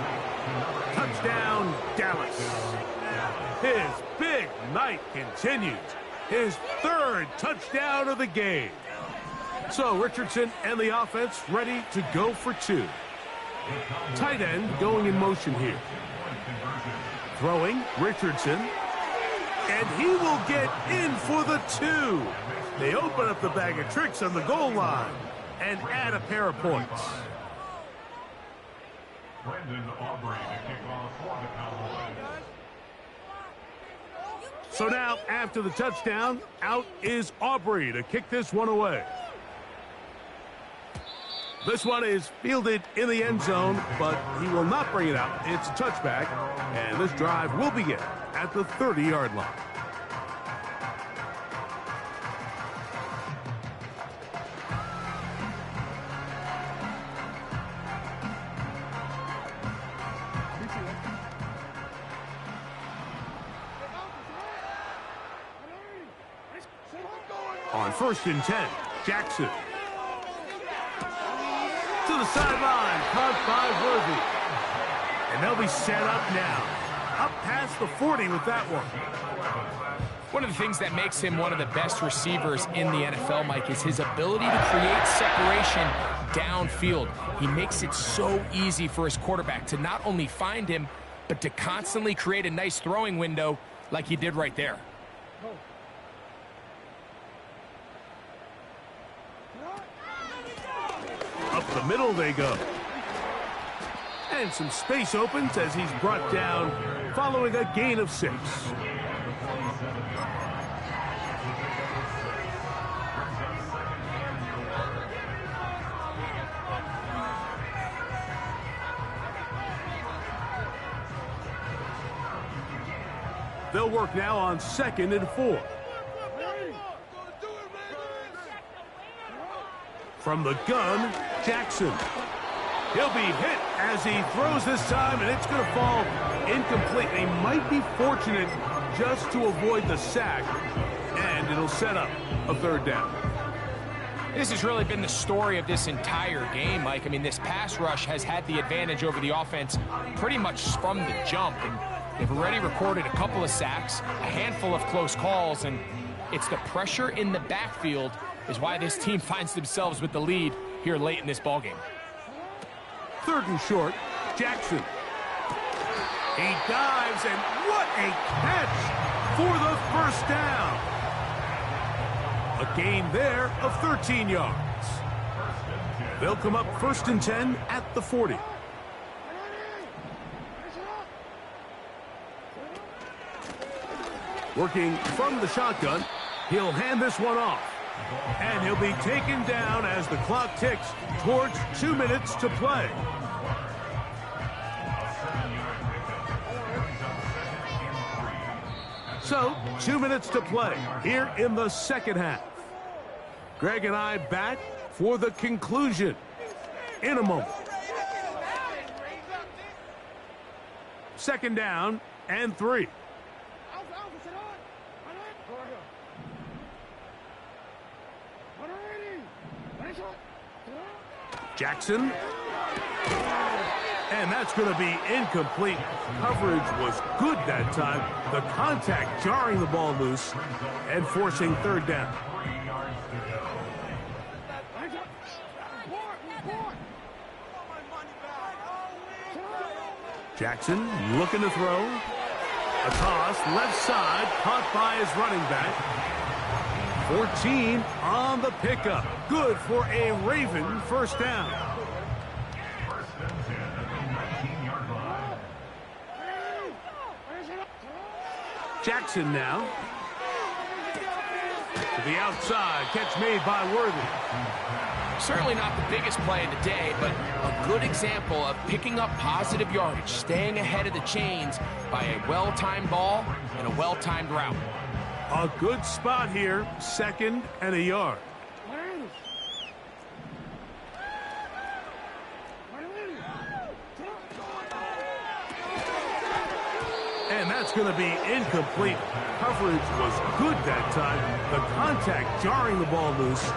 Touchdown, Dallas. His big night continues. His 3rd touchdown of the game. So Richardson and the offense ready to go for 2. Tight end going in motion here. Throwing, Richardson. And he will get in for the 2. They open up the bag of tricks on the goal line and add a pair of points. Brendan Aubrey to kick off for the Cowboys. So now, after the touchdown, out is Aubrey to kick this one away. This one is fielded in the end zone, but he will not bring it out. It's a touchback, and this drive will begin at the 30-yard line. On 1st and 10, Jackson. To the sideline, caught by Worthy. And they'll be set up now. Up past the 40 with that one. One of the things that makes him one of the best receivers in the NFL, Mike, is his ability to create separation downfield. He makes it so easy for his quarterback to not only find him, but to constantly create a nice throwing window like he did right there. Up the middle they go. And some space opens as he's brought down following a gain of 6. They'll work now on 2nd and 4. From the gun, Jackson. He'll be hit as he throws this time, and it's going to fall incomplete. He might be fortunate just to avoid the sack, and it'll set up a 3rd down. This has really been the story of this entire game, Mike. I mean, this pass rush has had the advantage over the offense pretty much from the jump, and they've already recorded a couple of sacks, a handful of close calls, and it's the pressure in the backfield is why this team finds themselves with the lead here late in this ballgame. 3rd and short, Jackson. He dives, and what a catch for the 1st down. A gain there of 13 yards. They'll come up 1st and 10 at the 40. Working from the shotgun, he'll hand this one off. And he'll be taken down as the clock ticks towards 2 minutes to play. So, 2 minutes to play here in the second half. Greg and I back for the conclusion in a moment. Second down and 3. Jackson. And that's going to be incomplete. Coverage was good that time. The contact jarring the ball loose and forcing third down. Jackson looking to throw. A toss, left side, caught by his running back. 14 on the pickup. Good for a Raven first down. Jackson now. To the outside, catch made by Worthy. Certainly not the biggest play of the day, but a good example of picking up positive yardage, staying ahead of the chains by a well-timed ball and a well-timed route. A good spot here, 2nd and a yard. And that's going to be incomplete. Coverage was good that time. The contact jarring the ball loose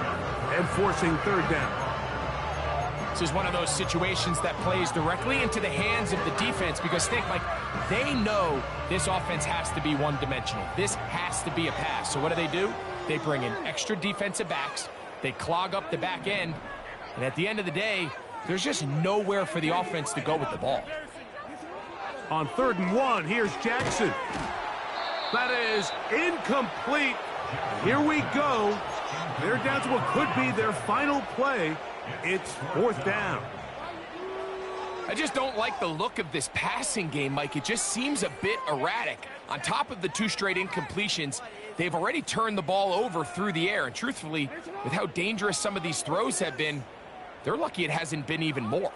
and forcing third down. This is one of those situations that plays directly into the hands of the defense because think, like, they know this offense has to be one-dimensional. This has to be a pass. So what do? They bring in extra defensive backs. They clog up the back end. And at the end of the day, there's just nowhere for the offense to go with the ball. On 3rd and 1, here's Jackson. That is incomplete. Here we go. They're down to what could be their final play. It's 4th down. I just don't like the look of this passing game, Mike. It just seems a bit erratic. On top of the 2 straight incompletions, they've already turned the ball over through the air. And truthfully, with how dangerous some of these throws have been, they're lucky it hasn't been even more.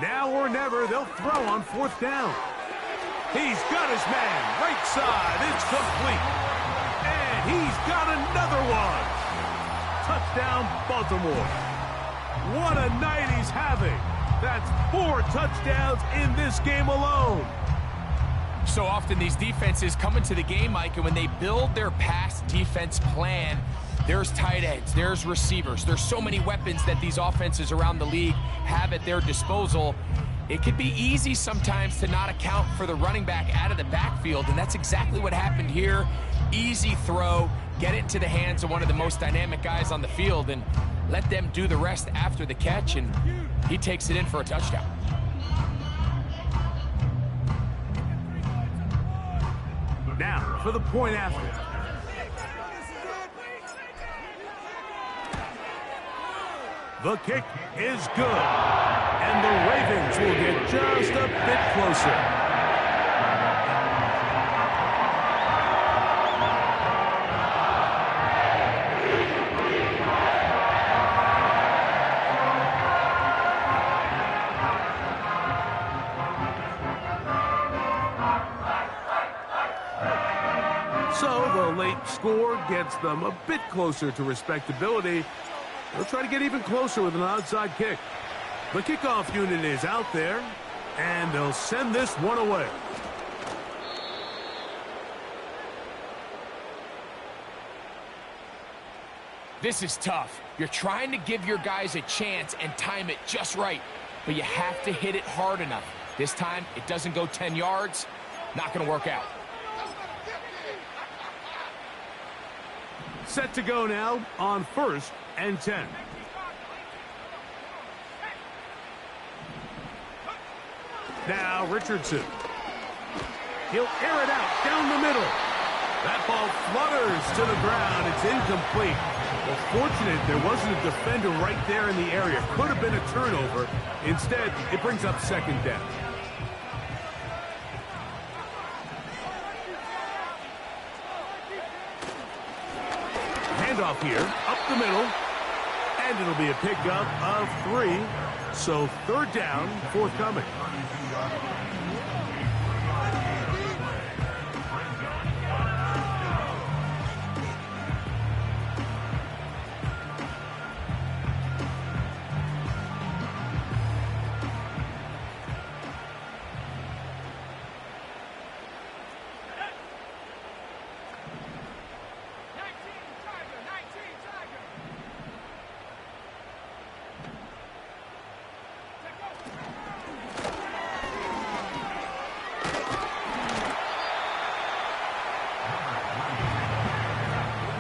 Now or never, they'll throw on 4th down. He's got his man, right side, it's complete. And he's got another one. Touchdown, Baltimore. What a night he's having. That's 4 touchdowns in this game alone. So often these defenses come into the game, Mike, and when they build their pass defense plan, there's tight ends, there's receivers, there's so many weapons that these offenses around the league have at their disposal. It could be easy sometimes to not account for the running back out of the backfield, and that's exactly what happened here. Easy throw, get it into the hands of one of the most dynamic guys on the field, and let them do the rest after the catch, and he takes it in for a touchdown. Now for the point after. The kick is good, and the Ravens will get just a bit closer. So the late score gets them a bit closer to respectability. They'll try to get even closer with an onside kick. The kickoff unit is out there, and they'll send this one away. This is tough. You're trying to give your guys a chance and time it just right, but you have to hit it hard enough. This time, it doesn't go 10 yards. Not going to work out. Set to go now on 1st and 10. Now Richardson. He'll air it out down the middle. That ball flutters to the ground. It's incomplete. Well, fortunate there wasn't a defender right there in the area. Could have been a turnover. Instead, it brings up 2nd down. handoff here, up the middle, and it'll be a pickup of 3. So 3rd down, forthcoming.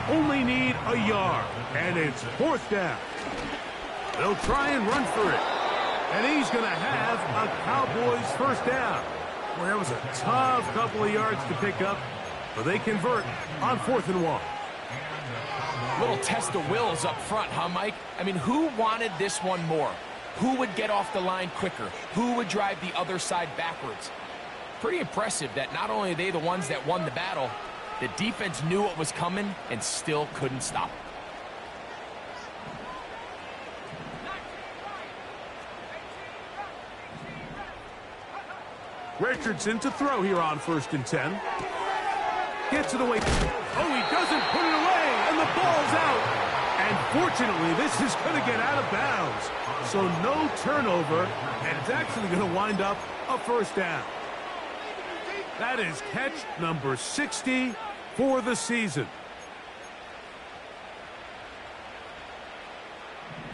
Only need a yard, and it's 4th down. They'll try and run for it, and he's going to have a Cowboys 1st down. Well, that was a tough couple of yards to pick up, but they convert on 4th and 1. Little test of wills up front, huh, Mike? I mean, who wanted this one more? Who would get off the line quicker? Who would drive the other side backwards? Pretty impressive that not only are they the ones that won the battle, the defense knew what was coming and still couldn't stop it. Richardson to throw here on 1st and 10. Gets it away. Oh, he doesn't put it away, and the ball's out. And fortunately, this is going to get out of bounds. So no turnover, and it's actually going to wind up a 1st down. That is catch number 60 for the season.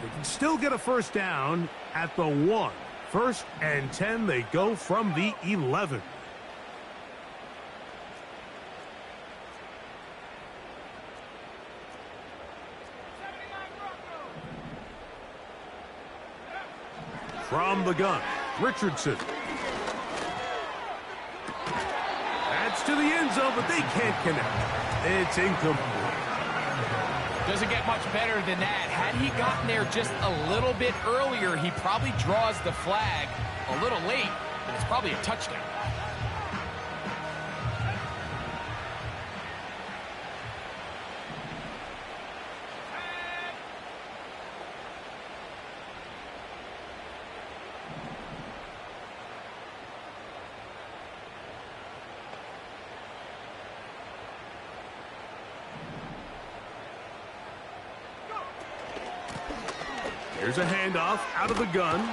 They can still get a 1st down at the 1. 1st and 10, they go from the 11. From the gun, Richardson. That's to the end zone, but they can't connect. It's incomplete. Doesn't get much better than that. Had he gotten there just a little bit earlier, he probably draws the flag a little late, but it's probably a touchdown. Here's a handoff out of the gun.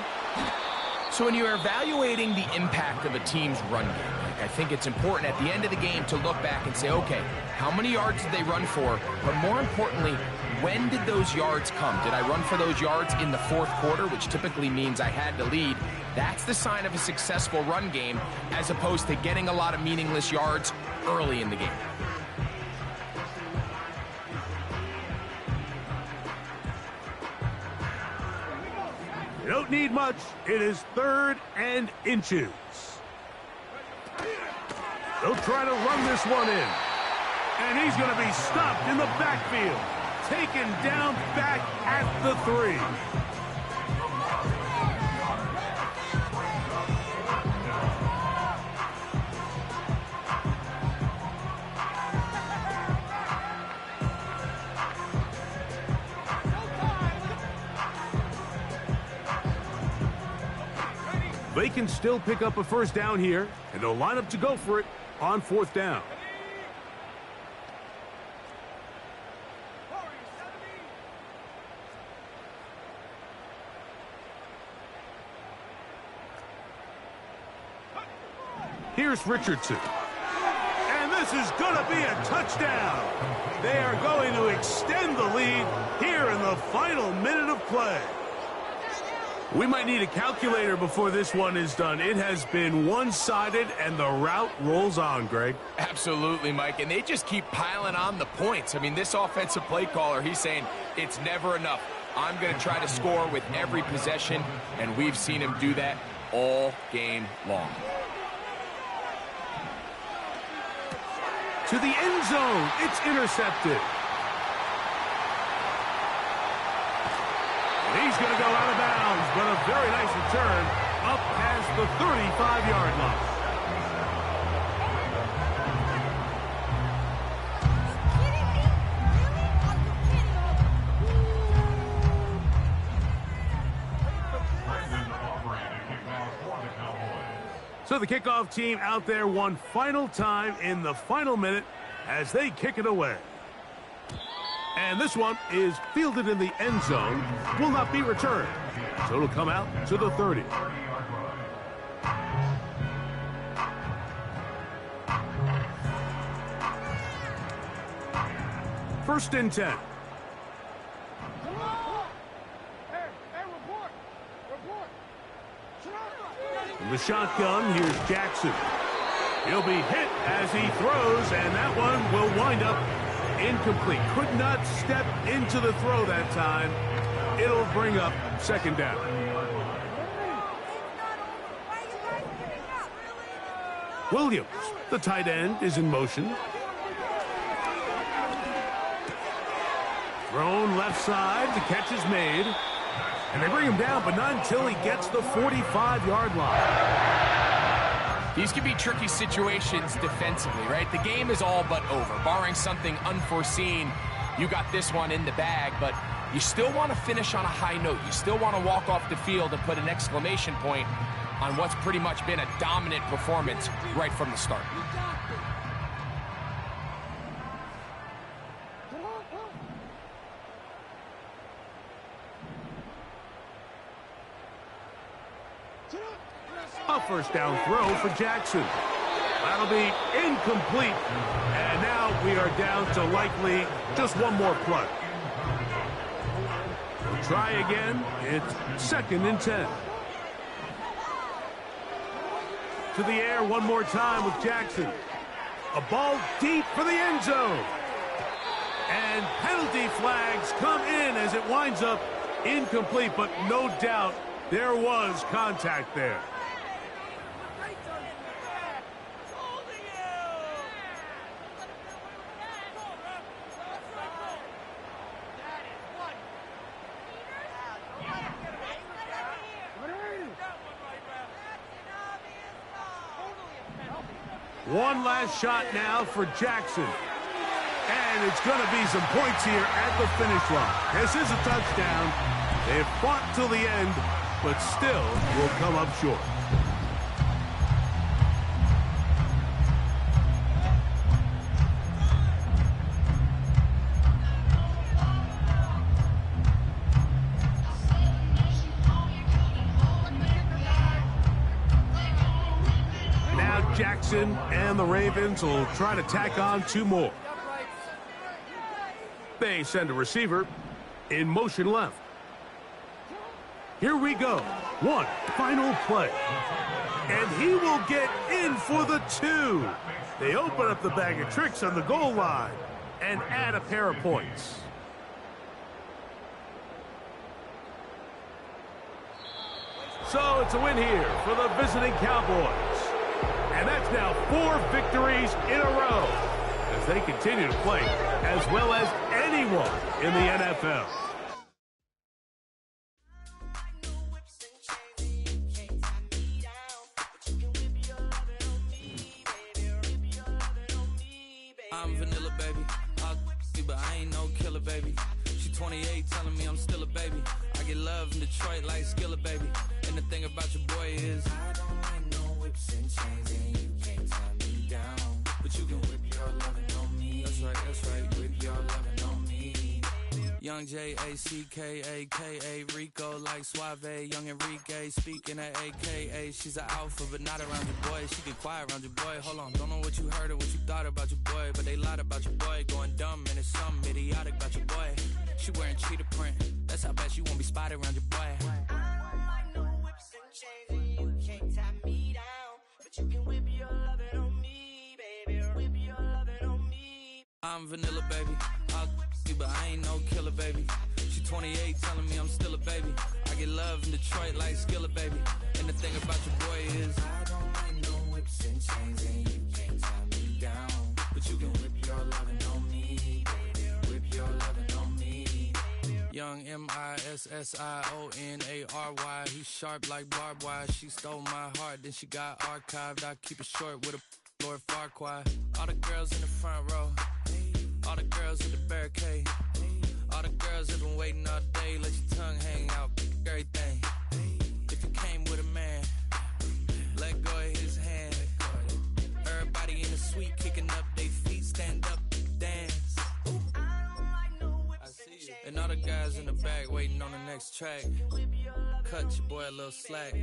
So when you're evaluating the impact of a team's run game, I think it's important at the end of the game to look back and say, okay, how many yards did they run for? But more importantly, when did those yards come? Did I run for those yards in the 4th quarter, which typically means I had to lead? That's the sign of a successful run game, as opposed to getting a lot of meaningless yards early in the game. You don't need much. It is 3rd and inches. They'll try to run this one in. And he's going to be stopped in the backfield. Taken down back at the 3. They can still pick up a 1st down here, and they'll line up to go for it on 4th down. Here's Richardson. And this is going to be a touchdown. They are going to extend the lead here in the final minute of play. We might need a calculator before this one is done. It has been one-sided, and the route rolls on, Greg. Absolutely, Mike, and they just keep piling on the points. I mean, this offensive play caller, he's saying it's never enough. I'm going to try to score with every possession, and we've seen him do that all game long. To the end zone, it's intercepted. He's going to go out of bounds, but a very nice return up past the 35-yard line. So the kickoff team out there one final time in the final minute as they kick it away. And this one is fielded in the end zone, will not be returned. So it'll come out to the 30. First and 10. From the shotgun, here's Jackson. He'll be hit as he throws, and that one will wind up incomplete. Could not step into the throw that time. It'll bring up second down. Williams, the tight end, is in motion. Thrown left side, the catch is made. And they bring him down, but not until he gets the 45-yard line. These can be tricky situations defensively, right? The game is all but over. Barring something unforeseen, you got this one in the bag, but you still want to finish on a high note. You still want to walk off the field and put an exclamation point on what's pretty much been a dominant performance right from the start. A first down throw for Jackson. That'll be incomplete. And now we are down to likely just one more play. We'll try again. It's second and 10. To the air one more time with Jackson. A ball deep for the end zone. And penalty flags come in as it winds up incomplete, but no doubt there was contact there. One last shot now for Jackson. And it's going to be some points here at the finish line. This is a touchdown. They've fought till the end, but still will come up short. Jackson and the Ravens will try to tack on two more. They send a receiver in motion left. Here we go. One final play. And he will get in for the 2. They open up the bag of tricks on the goal line and add a pair of points. So it's a win here for the visiting Cowboys. And that's now 4 victories in a row as they continue to play as well as anyone in the NFL. I'm vanilla, baby. I'll you, but I ain't no killer, baby. She 28, telling me I'm still a baby. I get love in Detroit like Skilla, baby. And the thing about your boy is I don't like no whips and chains, and you can't tie me down. But you can whip your lovin' on me. That's right, whip your lovin' on me. Young J-A-C-K-A-K-A, Rico like Suave, young Enrique, speaking at AKA. She's an alpha, but not around your boy. She get quiet around your boy. Hold on, don't know what you heard or what you thought about your boy, but they lied about your boy. Going dumb, and it's something idiotic about your boy. She wearing cheetah print, that's how bad she won't be spotted around your boy. I'm vanilla, baby. I'll you, but I ain't no killer, baby. She 28, telling me I'm still a baby. I get love in Detroit like Skilla, baby. And the thing about your boy is I don't like no whips and chains, and you can't tie me down. But you can whip your lovin' on me, baby. Whip your lovin' on me. Young M-I-S-S-I-O-N-A-R-Y. He's sharp like barbed wire. She stole my heart, then she got archived. I keep it short with a Lord Farquaad. All the girls in the front row, all the girls at the barricade, all the girls have been waiting all day. Let your tongue hang out, everything. If you came with a man, let go of his hand. guys in the back waiting on the next track. Cut your boy a little slack.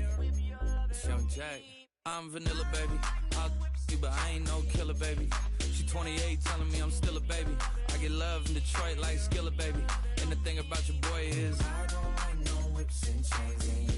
It's Young Jack. I'm vanilla, baby. I'll you, but I ain't no killer, baby. She 28, telling me I'm still a baby. I get love in Detroit like Skillet, baby. And the thing about your boy is I don't like no whips and chains, and